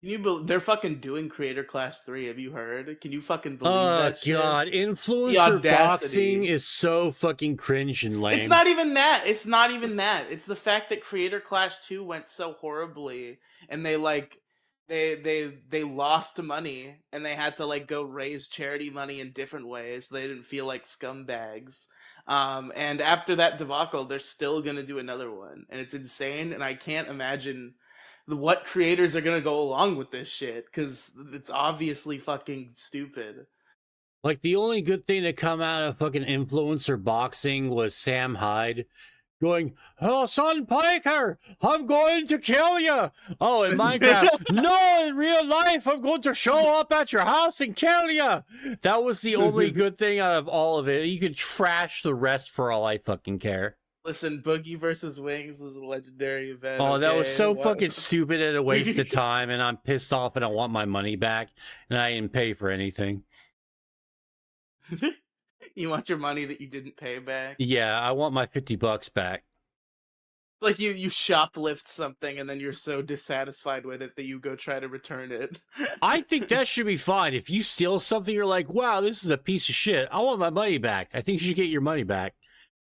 They're fucking doing Creator Class 3. Have you heard? Can you fucking believe Oh that shit? God, The influencer boxing audacity. is so fucking cringe and lame. It's not even that. It's not even that. It's the fact that Creator Clash 2 went so horribly, and they lost money, and they had to like go raise charity money in different ways. They didn't feel like scumbags. And after that debacle, they're still gonna do another one, and it's insane. And I can't imagine what creators are gonna go along with this shit because it's obviously fucking stupid. Like the only good thing to come out of fucking influencer boxing was Sam Hyde going, "Oh, son Piker, I'm going to kill you." Oh, in Minecraft, no, in real life, I'm going to show up at your house and kill you. That was the only good thing out of all of it. You could trash the rest for all I fucking care. Listen, Boogie versus Wings was a legendary event. Oh, that was Okay, so fucking stupid and a waste of time, and I'm pissed off and I want my money back, and I didn't pay for anything. You want your money that you didn't pay back? Yeah, I want my $50 back. Like you shoplift something and then you're so dissatisfied with it that you go try to return it. I think that should be fine. If you steal something, you're like, wow, this is a piece of shit. I want my money back. I think you should get your money back.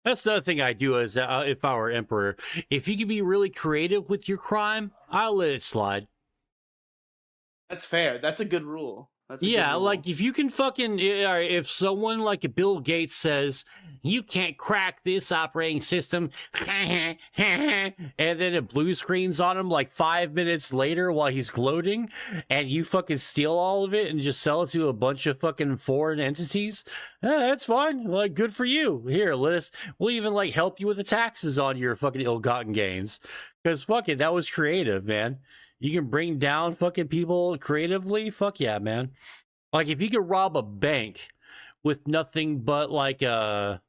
That's the other thing I do as if I were emperor. If you can be really creative with your crime, I'll let it slide. That's fair. That's a good rule. That's a good Yeah, rule. like if you can fucking, if someone like a Bill Gates says, you can't crack this operating system, and then it blue screens on him like 5 minutes later while he's gloating, and you fucking steal all of it and just sell it to a bunch of fucking foreign entities, that's fine. Like, good for you. Here, we'll even like help you with the taxes on your fucking ill-gotten gains. Because fuck it, that was creative, man. You can bring down fucking people creatively? Fuck yeah, man. Like, if you could rob a bank with nothing but, like, a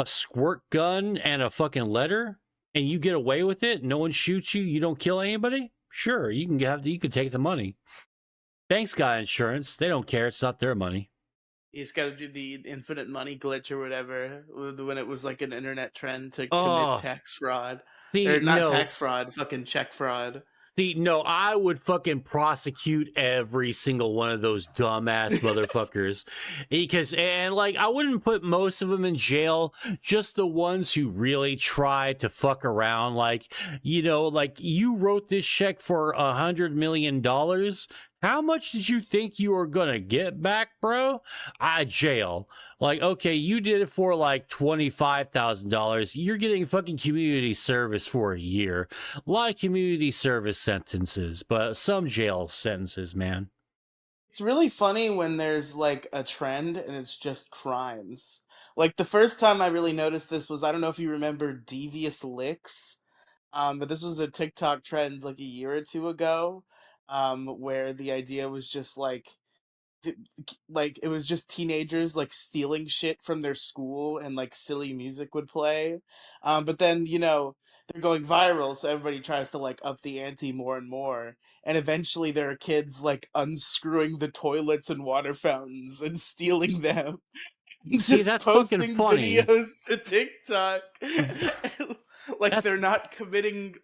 squirt gun and a fucking letter, and you get away with it, no one shoots you, you don't kill anybody, sure, you can take the money. Banks got insurance. They don't care. It's not their money. You just got to do the infinite money glitch or whatever when it was like an internet trend to commit Oh, tax fraud, or see, not no. tax fraud, fucking check fraud. See, no, I would fucking prosecute every single one of those dumbass motherfuckers. Because, and like, I wouldn't put most of them in jail, just the ones who really try to fuck around. Like, like you wrote this check for $100 million. How much did you think you were gonna get back, bro? Jail. Like, okay, you did it for like $25,000. You're getting fucking community service for a year. A lot of community service sentences, but some jail sentences, man. It's really funny when there's like a trend and it's just crimes. Like the first time I really noticed this was, I don't know if you remember Devious Licks, but this was a TikTok trend like a year or two ago, where the idea was just th- like it was just teenagers like stealing shit from their school, and like silly music would play. But then, they're going viral, so everybody tries to like up the ante more and more. And eventually there are kids like unscrewing the toilets and water fountains and stealing them, See, just that's fucking posting funny. videos to TikTok. Like they're That's not committing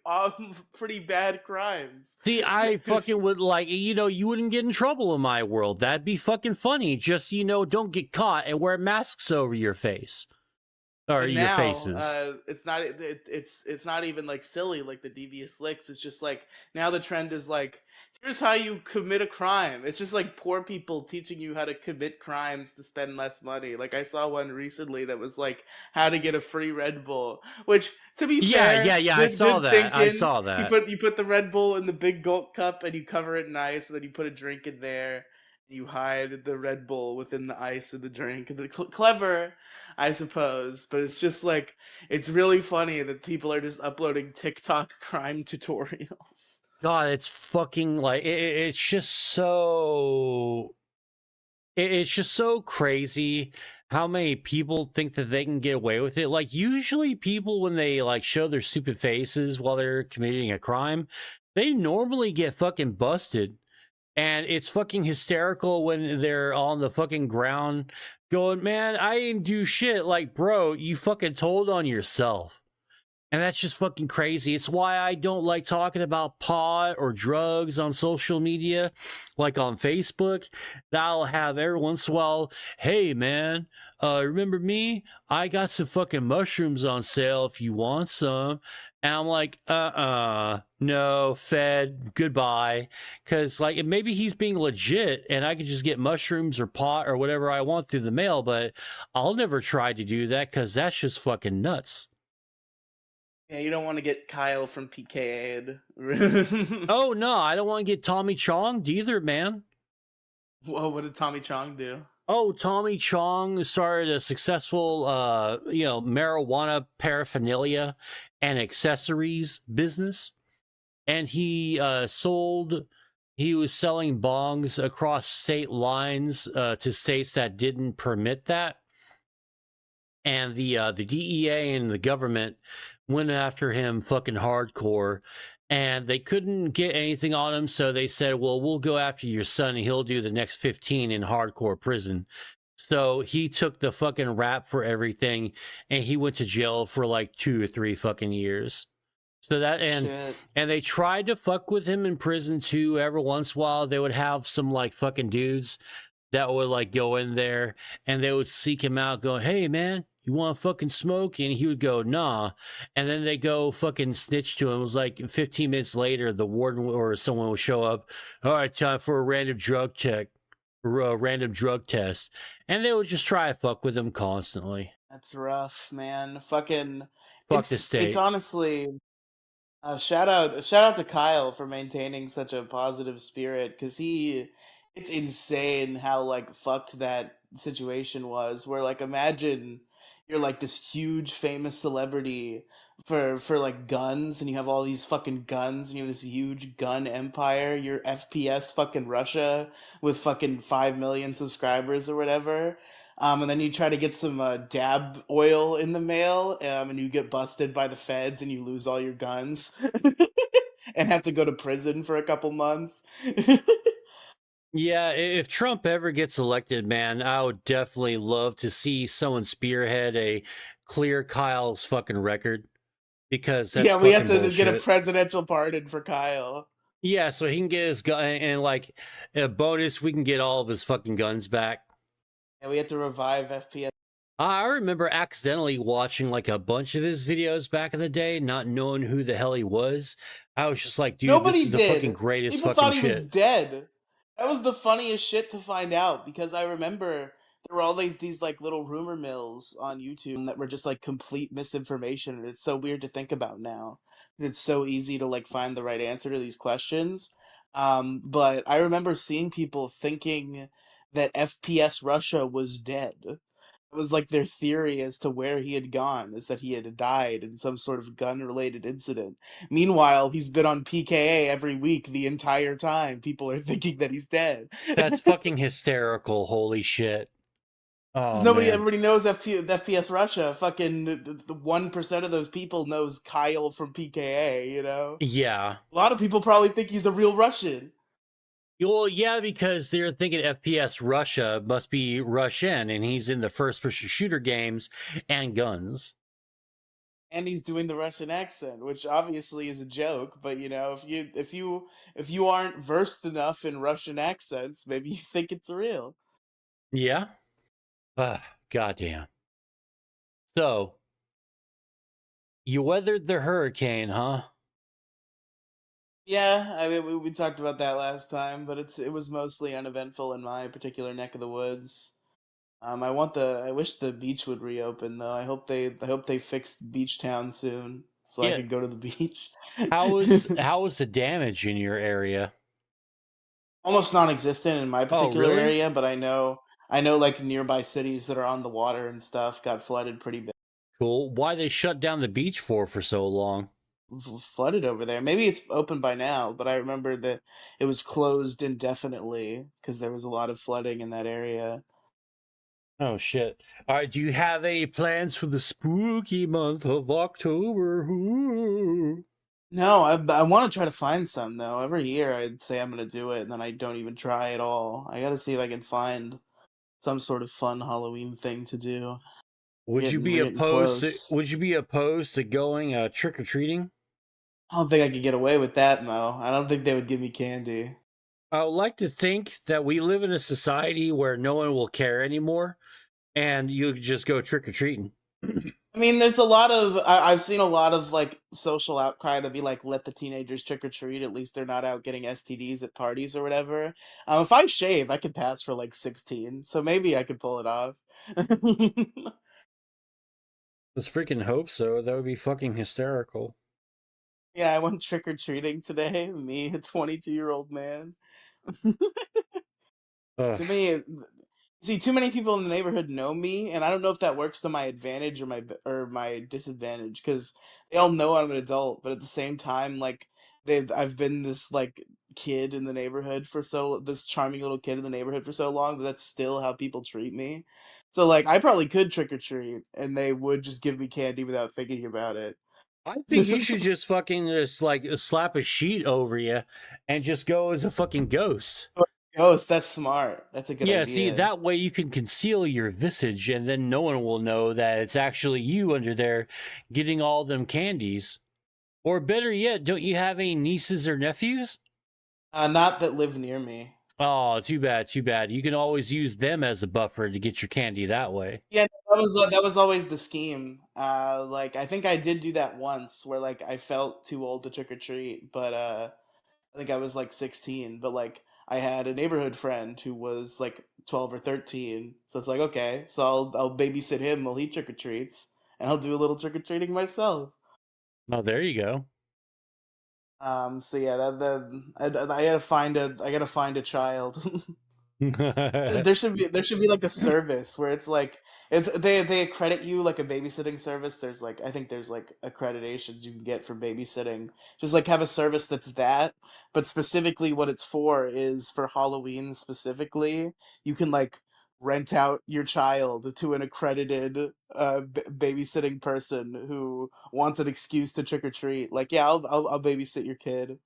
pretty bad crimes. See, I fucking would like, you wouldn't get in trouble in my world. That'd be fucking funny. Just, don't get caught and wear masks over your face or And your now, faces. it's not it's not even like silly like the devious licks. It's just like now the trend is like, here's how you commit a crime. It's just like poor people teaching you how to commit crimes to spend less money. Like I saw one recently that was like how to get a free Red Bull, which, to be Yeah, fair, yeah, yeah. I good saw good that. I thinking. saw You that. put the Red Bull in the big gulp cup and you cover it in ice, and then you put a drink in there. You hide the Red Bull within the ice of the drink. Clever, I suppose, but it's just like, it's really funny that people are just uploading TikTok crime tutorials. God, it's fucking like it's just so it's just so crazy how many people think that they can get away with it. Like usually people when they like show their stupid faces while they're committing a crime, they normally get fucking busted. And it's fucking hysterical when they're on the fucking ground going, "Man, I didn't do shit." Like, bro, you fucking told on yourself. And that's just fucking crazy. It's why I don't like talking about pot or drugs on social media, like on Facebook. That'll have every once in a while, "Hey man, remember me? I got some fucking mushrooms on sale if you want some." And I'm like, no, Fed, goodbye. Cause like maybe he's being legit and I could just get mushrooms or pot or whatever I want through the mail, but I'll never try to do that because that's just fucking nuts. Yeah, you don't want to get Kyle from PKA'd. Oh no, I don't want to get Tommy Chong either, man. Whoa, what did Tommy Chong do? Oh, Tommy Chong started a successful, marijuana paraphernalia and accessories business, and he was selling bongs across state lines to states that didn't permit that, and the DEA and the government went after him fucking hardcore, and they couldn't get anything on him, so they said, "Well, we'll go after your son, and he'll do the next 15 in hardcore prison." So he took the fucking rap for everything, and he went to jail for like 2 or 3 fucking years. So that Shit. and they tried to fuck with him in prison too. Every once in a while, they would have some like fucking dudes that would like go in there and they would seek him out going, "Hey man, you want to fucking smoke?" And he would go, "Nah." And then they go fucking snitch to him. It was like 15 minutes later, the warden or someone would show up. "All right, time for a random drug check or a random drug test." And they would just try to fuck with him constantly. That's rough, man. Fucking, Fuck the it's state. honestly, shout out to Kyle for maintaining such a positive spirit, because it's insane how like fucked that situation was. Where like, imagine you're like this huge famous celebrity for like guns, and you have all these fucking guns, and you have this huge gun empire. You're FPS fucking Russia with fucking 5 million subscribers or whatever. And then you try to get some dab oil in the mail, and you get busted by the feds, and you lose all your guns, and have to go to prison for a couple months. Yeah, if Trump ever gets elected, man, I would definitely love to see someone spearhead a clear Kyle's fucking record because that's Yeah, we have fucking to get a bullshit. presidential pardon for Kyle. Yeah, so he can get his gun and like a bonus, we can get all of his fucking guns back. And we have to revive FPS. I remember accidentally watching like a bunch of his videos back in the day, not knowing who the hell he was. I was just like, dude, this Nobody is the fucking did. greatest People fucking thought he was shit. dead. That was the funniest shit to find out because I remember there were always these like little rumor mills on YouTube that were just like complete misinformation, and it's so weird to think about now. It's so easy to like find the right answer to these questions. But I remember seeing people thinking that FPS Russia was dead. It was like their theory as to where he had gone, is that he had died in some sort of gun-related incident. Meanwhile, he's been on PKA every week the entire time. People are thinking that he's dead. That's fucking hysterical. Holy shit. Oh Nobody, man. everybody knows FPS Russia. Fucking the 1% of those people knows Kyle from PKA. You know, Yeah. a lot of people probably think he's a real Russian. Well, yeah, because they're thinking FPS Russia must be Russian, and he's in the first person shooter games and guns. And he's doing the Russian accent, which obviously is a joke. But you know, if you aren't versed enough in Russian accents, maybe you think it's real. Yeah. Goddamn. So, you weathered the hurricane, huh? Yeah, I mean, we talked about that last time, but it was mostly uneventful in my particular neck of the woods. I wish the beach would reopen though. I hope they fix Beach Town soon, so I Yeah. can go to the beach. How was the damage in your area? Almost non-existent in my Oh, particular really? area, but I know like nearby cities that are on the water and stuff got flooded pretty bad. Cool. Why they shut down the beach for so long? Flooded over there. Maybe it's open by now, but I remember that it was closed indefinitely because there was a lot of flooding in that area. Oh shit. All right, do you have any plans for the spooky month of October? Ooh. No, I want to try to find some though. Every year I'd say I'm gonna do it, and then I don't even try at all. I gotta see if I can find some sort of fun Halloween thing to do. We're getting close. Would you be opposed to going trick or treating? I don't think I could get away with that, Mo. I don't think they would give me candy. I would like to think that we live in a society where no one will care anymore and you could just go trick or treating. I mean, there's a lot of I've seen a lot of like social outcry to be like, let the teenagers trick or treat. At least they're not out getting STDs at parties or whatever. If I shave, I could pass for like 16, so maybe I could pull it off. Let's freaking hope so. That would be fucking hysterical. Yeah, I went trick or treating today. Me, a 22-year-old man. Ugh. To me, see, too many people in the neighborhood know me, and I don't know if that works to my advantage or my disadvantage because they all know I'm an adult, but at the same time, like I've been this like kid in the neighborhood for this charming little kid in the neighborhood for so long that that's still how people treat me. So like, I probably could trick or treat, and they would just give me candy without thinking about it. I think you should just fucking just like slap a sheet over you and just go as a fucking ghost. Ghost, that's smart. That's a good Yeah, see, idea. that way you can conceal your visage and then no one will know that it's actually you under there getting all them candies. Or better yet, don't you have any nieces or nephews? Not that live near me. Oh, too bad, too bad. You can always use them as a buffer to get your candy that way. Yeah, that was always the scheme. Like I think I did do that once, where like I felt too old to trick or treat, but I think I was like 16. But like I had a neighborhood friend who was like 12 or 13, so it's like okay, so I'll babysit him while he trick or treats, and I'll do a little trick or treating myself. Oh, there you go. So yeah, I gotta find a child. There should be like a service where it's like they accredit you like a babysitting service. There's like I think there's like accreditations you can get for babysitting. Just like have a service that's that, but specifically what it's for is for Halloween specifically. You can like rent out your child to an accredited babysitting person who wants an excuse to trick or treat. Like, yeah, I'll babysit your kid.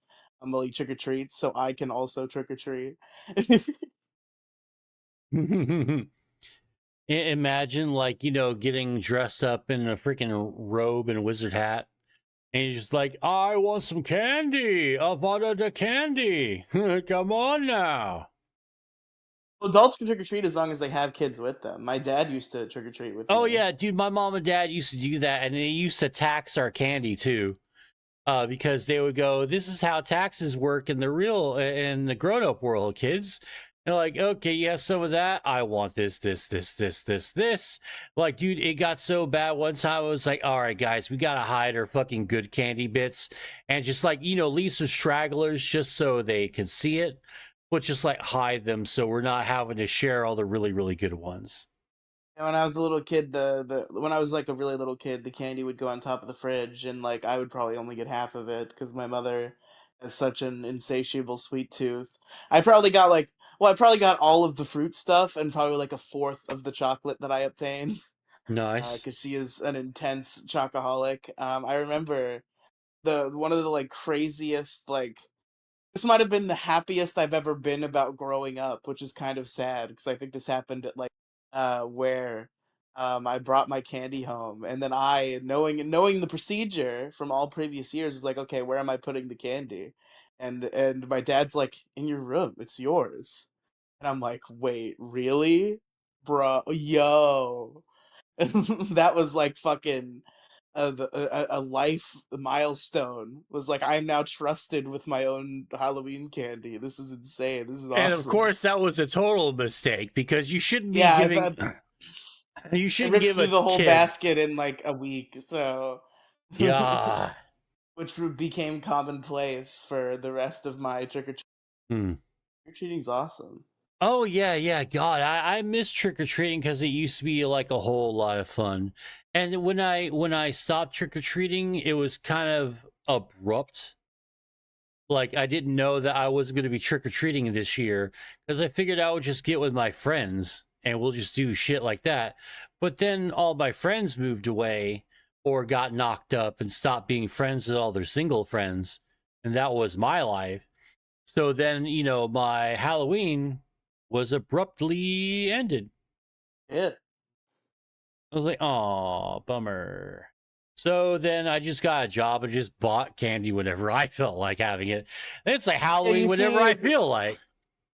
family trick or treats so I can also trick or treat. Imagine, like, you know, getting dressed up in a freaking robe and a wizard hat. And he's just like, I want some candy. I wanted the candy. Come on now. Adults can trick or treat as long as they have kids with them. My dad used to trick or treat with Oh, me. yeah, dude, my mom and dad used to do that. And they used to tax our candy, too. Because they would go, this is how taxes work in the grown-up world, kids. They're like, okay, you have some of that. I want this. Like, dude, it got so bad one time. I was like, all right, guys, we gotta hide our fucking good candy bits and just, like, you know, leave some stragglers just so they can see it, but just like hide them so we're not having to share all the really, really good ones. And when I was a little kid, the when I was like a really little kid, the candy would go on top of the fridge, and like I would probably only get half of it because my mother has such an insatiable sweet tooth. I probably got like, well, I probably got all of the fruit stuff and probably like a fourth of the chocolate that I obtained Nice. because she is an intense chocoholic. I remember the one of the like craziest like this might have been the happiest I've ever been about growing up, which is kind of sad because I think this happened at like where I brought my candy home, and then I, knowing the procedure from all previous years, was like, okay, where am I putting the candy? And my dad's like, in your room, it's yours. And I'm like, wait, really, bro, yo, that was like fucking a life milestone. Was like I'm now trusted with my own Halloween candy. This is insane. This is And of awesome. course, that was a total mistake because you shouldn't be Yeah, giving. You I shouldn't ripped give through a the whole kid. basket in like a week, so Yeah. which became commonplace for the rest of my Hmm. trick or treating's awesome. Oh yeah, yeah. God, I miss trick or treating because it used to be like a whole lot of fun. And when I stopped trick or treating, it was kind of abrupt. Like I didn't know that I was going to be trick or treating this year because I figured I would just get with my friends and we'll just do shit like that. But then all my friends moved away or got knocked up and stopped being friends with all their single friends, and that was my life. So then, you know, my Halloween was abruptly ended. Yeah. I was like, oh, bummer. So then I just got a job and just bought candy whenever I felt like having it. It's like Yeah, Halloween you whenever see, I feel like.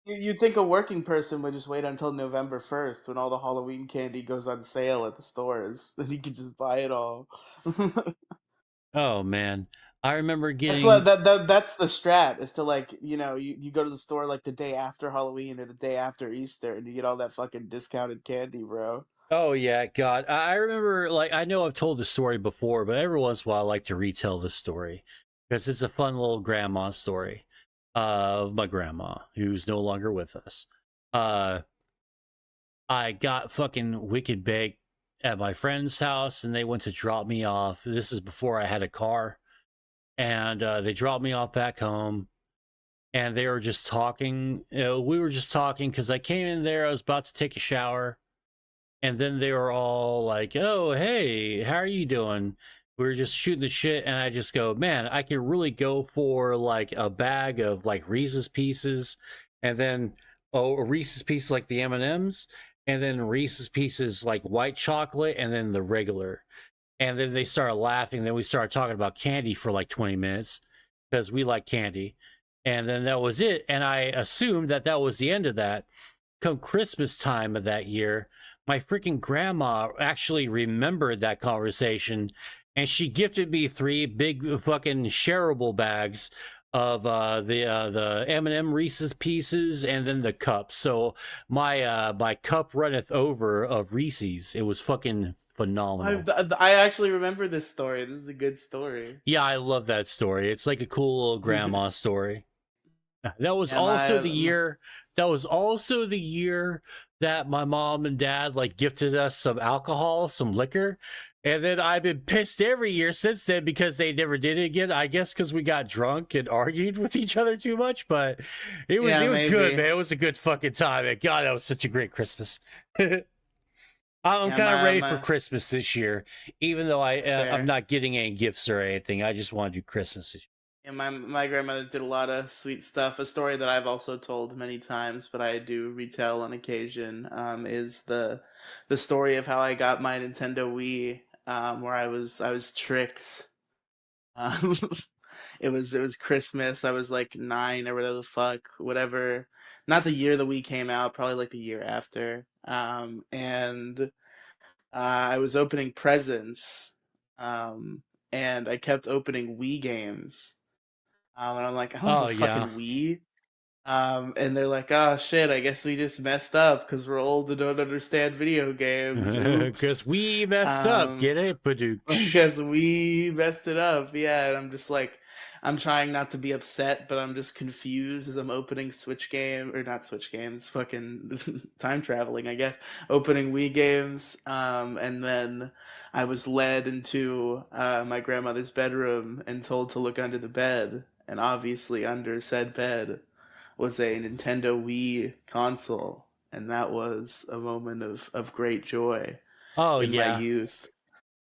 you'd think a working person would just wait until November 1st when all the Halloween candy goes on sale at the stores, and he could just buy it all. Oh man. I remember That's getting that's the strat is to like you go to the store like the day after Halloween or the day after Easter and you get all that fucking discounted candy, bro. oh yeah, God. I remember, like, I know I've told the story before, but every once in a while I like to retell the story because it's a fun little grandma story of my grandma who's no longer with us. Uh I got fucking wicked baked at my friend's house and they went to drop me off. This is before I had a car. And they dropped me off back home and they were just talking. You know, we were just talking because I came in there, I was about to take a shower. And then they were all like, oh, hey, how are you doing? We were just shooting the shit. And I just go, man, I could really go for like a bag of like Reese's Pieces and then, oh, a Reese's Pieces like the M&Ms and then Reese's Pieces like white chocolate and then the regular. And then they started laughing. Then we started talking about candy for like 20 minutes because we like candy. And then that was it. And I assumed that that was the end of that. Come Christmas time of that year, my freaking grandma actually remembered that conversation and she gifted me 3 big fucking shareable bags of the M&M Reese's Pieces and then the cup. So my cup runneth over of Reese's. It was fucking I phenomenal. I actually remember this story. This is a good story. Yeah, I love that story. It's like a cool little grandma story. That was Yeah, also the year. That was also the year that my mom and dad like gifted us some alcohol, some liquor, and then I've been pissed every year since then because they never did it again. I guess because we got drunk and argued with each other too much, but yeah, it was good, maybe. man. It was a good fucking time. And God, that was such a great Christmas. I'm Yeah, kind of my ready for my Christmas this year, even though that's I'm fair. not getting any gifts or anything. I just want to do Christmas this year. And my grandmother did a lot of sweet stuff. A story that I've also told many times, but I do retell on occasion, is the story of how I got my Nintendo Wii, where I was tricked. Um, it was Christmas. I was like 9 or whatever the fuck, whatever. Not the year the Wii came out, probably like the year after. And I was opening presents, um, and I kept opening Wii games. And I'm like, I don't have a Oh yeah. fucking Wii. And they're like, oh shit, I guess we just messed up because we're old and don't understand video games. Because Oops. we messed up. Um, Get it? Badooch. because we messed it up. Yeah, and I'm just like, I'm trying not to be upset, but I'm just confused as I'm opening Switch game or not Switch games, fucking time traveling, I guess. Opening Wii games, and then I was led into my grandmother's bedroom and told to look under the bed, and obviously under said bed was a Nintendo Wii console, and that was a moment of great joy Oh in my yeah. youth.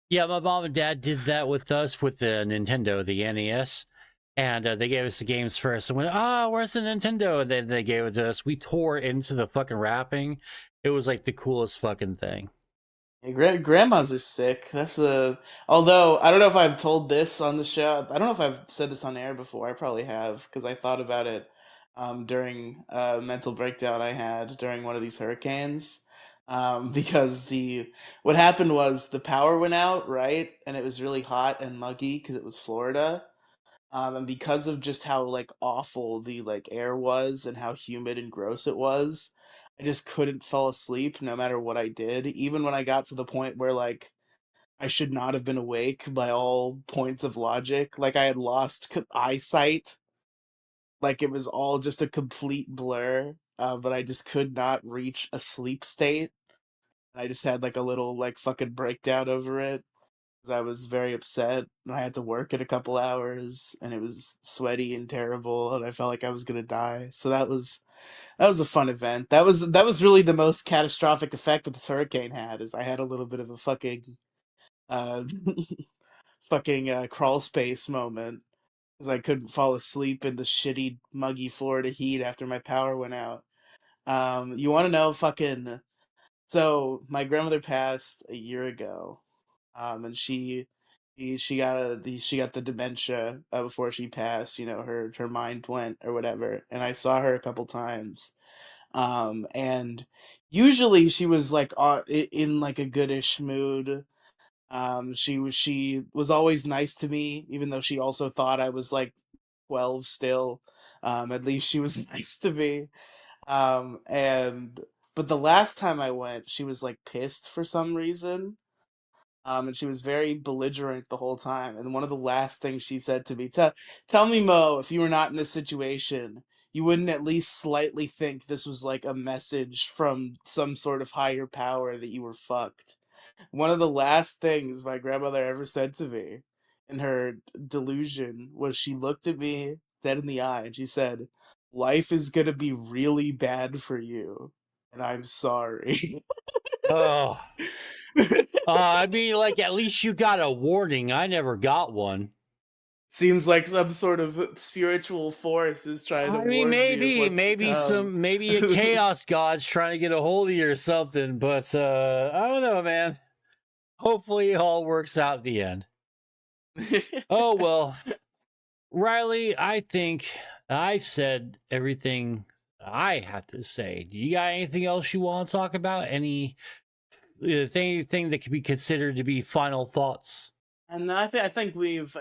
Yeah, my mom and dad did that with us with the Nintendo, the NES. And they gave us the games first and went, oh, where's the Nintendo? And then they gave it to us. We tore into the fucking wrapping. It was like the coolest fucking thing. Yeah, grandmas are sick. That's a. Although I don't know if I've told this on the show. I don't know if I've said this on air before. I probably have because I thought about it during a mental breakdown I had during one of these hurricanes. Because the what happened was the power went out, right, and it was really hot and muggy because it was Florida. And because of just how like awful the like air was and how humid and gross it was, I just couldn't fall asleep no matter what I did. Even when I got to the point where like I should not have been awake by all points of logic, like I had lost eyesight, like it was all just a complete blur. But I just could not reach a sleep state. I just had like a little like fucking breakdown over it. I was very upset and I had to work in a couple hours and it was sweaty and terrible and I felt like I was gonna die. So that was a fun event. That was really the most catastrophic effect that this hurricane had is I had a little bit of a fucking uh crawl space moment because I couldn't fall asleep in the shitty muggy Florida heat after my power went out. You want to know fucking so my grandmother passed a year ago, and she got the dementia before she passed. You know, her mind went or whatever. And I saw her a couple times, and usually she was like in like a goodish mood. She was always nice to me, even though she also thought I was like 12 still. At least she was nice to me. And but the last time I went, she was like pissed for some reason. And she was very belligerent the whole time. And one of the last things she said to me, tell me, Mo, if you were not in this situation, you wouldn't at least slightly think this was like a message from some sort of higher power that you were fucked. One of the last things my grandmother ever said to me in her delusion was she looked at me dead in the eye and she said, life is gonna be really bad for you, and I'm sorry. Oh. I mean, like, at least you got a warning. I never got one. Seems like some sort of spiritual force is trying to I mean, warn me of maybe, what's to come. maybe a chaos god's trying to get a hold of you or something, but, I don't know, man. Hopefully it all works out in the end. Oh, well. Riely, I think I've said everything I had to say. Do you got anything else you want to talk about? Anything that could be considered to be final thoughts? And I think we've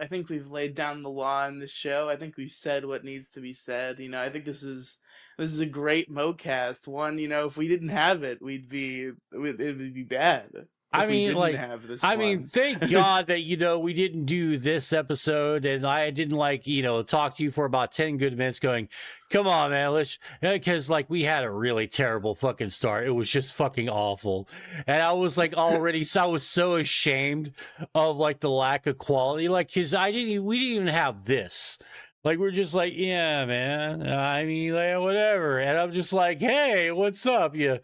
laid down the law in this show. I think we've said what needs to be said. You know, I think this is a great Moecast. One, you know, if we didn't have it, it would be bad I if we mean, didn't like, have this one. thank God that, we didn't do this episode and I didn't, like, talk to you for about 10 good minutes going, come on, man, because, like, we had a really terrible fucking start. It was just fucking awful. And I was, like, I was so ashamed of, like, the lack of quality, like, because we didn't even have this. Like, we're just like, yeah, man, I mean, like, whatever. And I'm just like, hey, what's up, you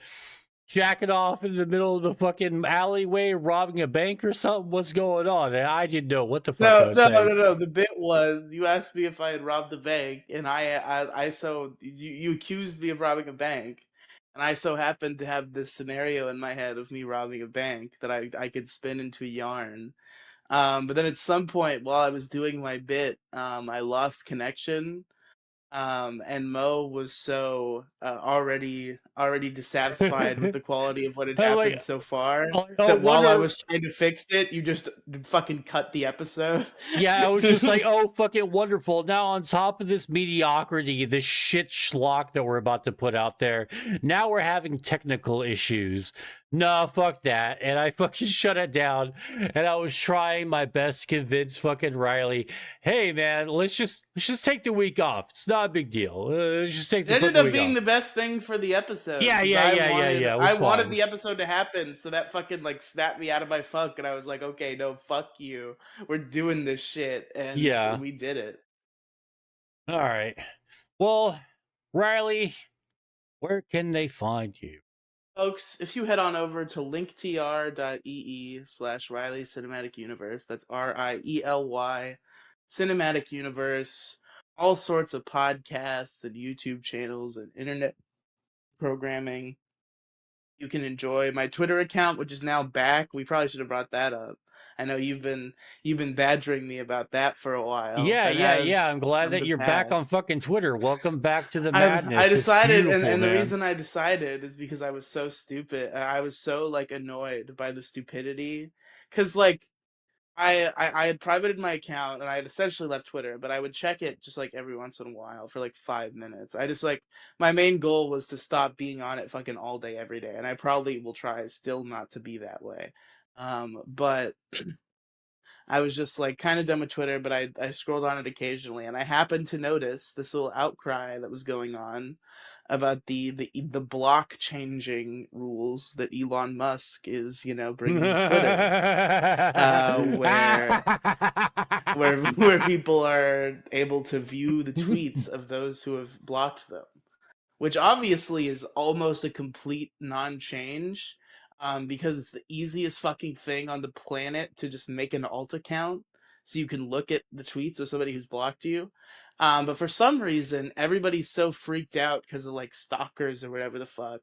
jacking off in the middle of the fucking alleyway, robbing a bank or something? What's going on? And I didn't know what the fuck I No, was no, no, saying. no. The bit was you asked me if I had robbed a bank, and I so you accused me of robbing a bank, and I so happened to have this scenario in my head of me robbing a bank that I could spin into a yarn. But then at some point while I was doing my bit, I lost connection. And Mo was so already dissatisfied with the quality of what had I'm like, happened so far I that while I wonder. was trying to fix it, you just fucking cut the episode. Yeah, I was just like, oh, fucking wonderful. Now, on top of this mediocrity, this shit schlock that we're about to put out there, now we're having technical issues. No, fuck that. And I fucking shut it down. And I was trying my best to convince fucking Riely, hey, man, let's just take the week off. It's not a big deal. Let's just take It the ended fucking up week being off. the best thing for the episode Yeah, because yeah, yeah, yeah, yeah. It was I wanted fine. the episode to happen, so that fucking like snapped me out of my funk, and I was like, okay, no, fuck you, we're doing this shit, and Yeah. we did it. All right. Well, Riely, where can they find you? Folks, if you head on over to linktr.ee/Riely Cinematic Universe, that's Riely Cinematic Universe, all sorts of podcasts and YouTube channels and internet programming. You can enjoy my Twitter account, which is now back. We probably should have brought that up. I know you've been badgering me about that for a while. Yeah, That yeah, yeah. has I'm glad come that to you're back on pass. fucking Twitter. Welcome back to the I madness. It's decided, and, beautiful, and the man. reason I decided is because I was so stupid. I was so like annoyed by the stupidity, because like I had privated my account and I had essentially left Twitter, but I would check it just like every once in a while for like 5 minutes. I just like my main goal was to stop being on it fucking all day every day, and I probably will try still not to be that way. But I was just like kind of done with Twitter, but I scrolled on it occasionally, and I happened to notice this little outcry that was going on about the block changing rules that Elon Musk is bringing to Twitter, where where people are able to view the tweets of those who have blocked them, which obviously is almost a complete non-change, because it's the easiest fucking thing on the planet to just make an alt account so you can look at the tweets of somebody who's blocked you. But for some reason, everybody's so freaked out because of like stalkers or whatever the fuck,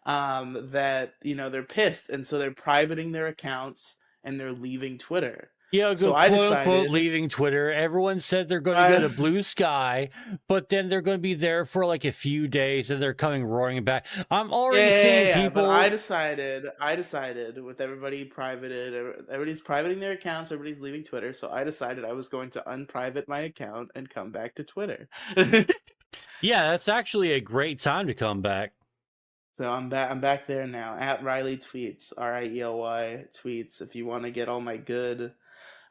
that they're pissed, and so they're privating their accounts and they're leaving Twitter. Yeah, So go I quote unquote decided, leaving Twitter. Everyone said they're going to go I, to Blue Sky, but then they're going to be there for like a few days and they're coming roaring back. I'm yeah, already yeah, seeing yeah, yeah. But I people. decided, with everybody privated, everybody's privating their accounts, everybody's leaving Twitter. So I decided I was going to unprivate my account and come back to Twitter. Yeah, that's actually a great time to come back. So I'm back. I'm back there now at Riely tweets, Riely tweets. If you want to get all my good,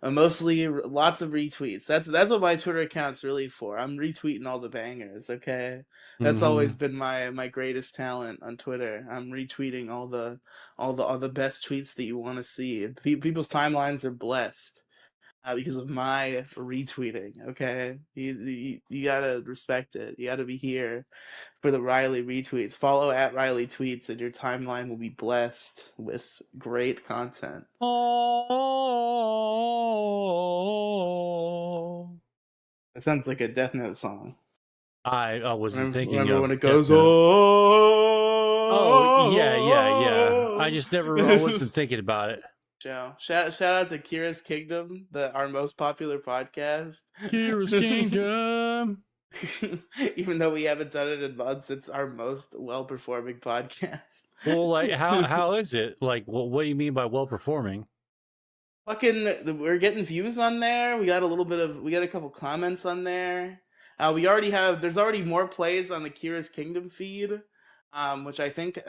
mostly lots of retweets. That's what my Twitter account's really for. I'm retweeting all the bangers. Okay, that's always Mm-hmm. been my greatest talent on Twitter. I'm retweeting all the best tweets that you want to see. People's timelines are blessed, because of my retweeting. Okay, you gotta respect it. You gotta be here for the Riely retweets. Follow at Riely tweets, and your timeline will be blessed with great content. Oh, It sounds like a Death Note song. I wasn't thinking Remember when of it Death goes, Note. Oh, yeah, yeah, yeah. I oh. just never, I wasn't thinking about it. Shout out to Kira's Kingdom, our most popular podcast. Kira's Kingdom. Even though we haven't done it in months, it's our most well performing podcast. Well, like, how is it? Like, what do you mean by well performing? Fucking, we're getting views on there. We got a couple comments on there. There's already more plays on the Kira's Kingdom feed, which I think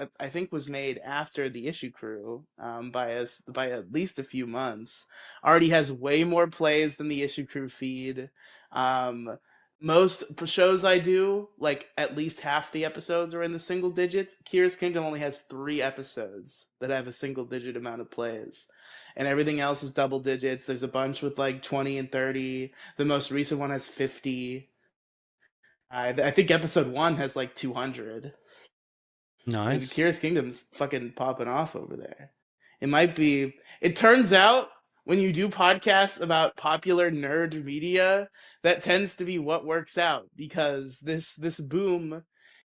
was made after the issue crew, by at least a few months. Already has way more plays than the issue crew feed. Um, Most shows I do, like at least half the episodes are in the single digits. Kira's Kingdom only has 3 episodes that have a single digit amount of plays, and everything else is double digits. There's a bunch with like 20 and 30. The most recent one has 50. I think episode 1 has like 200. And Nice. Curious Kingdom's fucking popping off over there. It might be. It turns out when you do podcasts about popular nerd media, that tends to be what works out, because this boom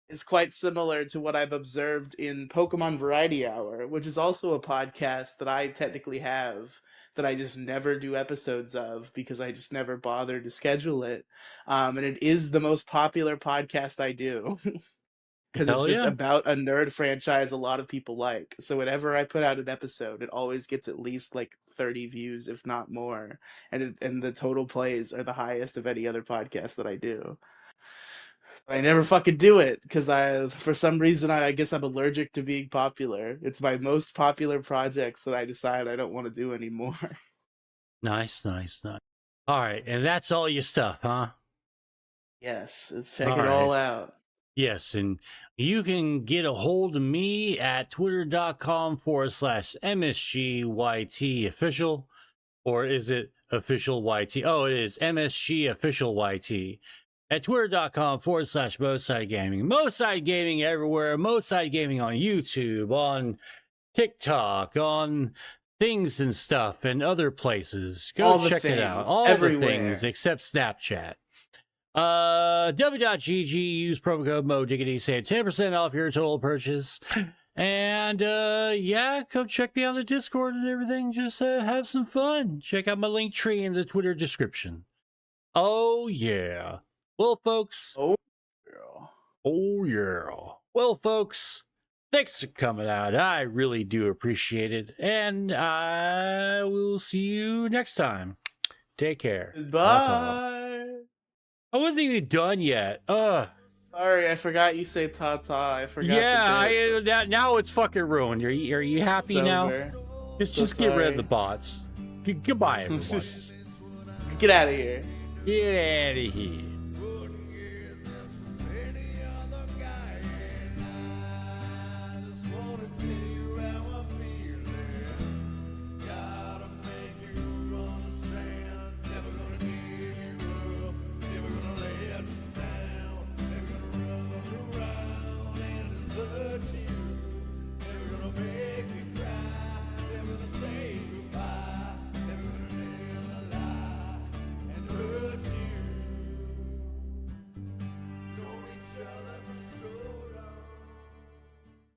is quite similar to what I've observed in Pokemon Variety Hour, which is also a podcast that I technically have that I just never do episodes of because I just never bothered to schedule it. And it is the most popular podcast I do. Because it's Hell just yeah. about a nerd franchise a lot of people like. So whenever I put out an episode, it always gets at least like 30 views, if not more, and the total plays are the highest of any other podcast that I do. I never fucking do it because for some reason, I guess I'm allergic to being popular. It's my most popular projects that I decide I don't want to do anymore. Nice. All right, and that's all your stuff, huh? Yes, let's check All it all right. out. Yes, and you can get a hold of me at twitter.com/MSGYT official. Or is it official YT? Oh, it is MSG official YT. At twitter.com/Moeside Gaming. Moeside Gaming everywhere. Moeside Gaming on YouTube, on TikTok, on things and stuff, and other places. Go check it out. All everywhere. The things except Snapchat. W.GG, use promo code MoDiggity, save 10% off your total purchase. And yeah, come check me on the Discord and everything. Just have some fun. Check out my link tree in the Twitter description. Oh yeah. Well, folks. Oh, girl. Oh yeah. Well, folks, thanks for coming out. I really do appreciate it. And I will see you next time. Take care. Goodbye. I wasn't even done yet. Sorry, I forgot you say ta-ta. I forgot. Yeah, now it's fucking ruined. Are you happy it's now? Over. Just get rid of the bots. Goodbye, everyone. Get out of here. Get out of here.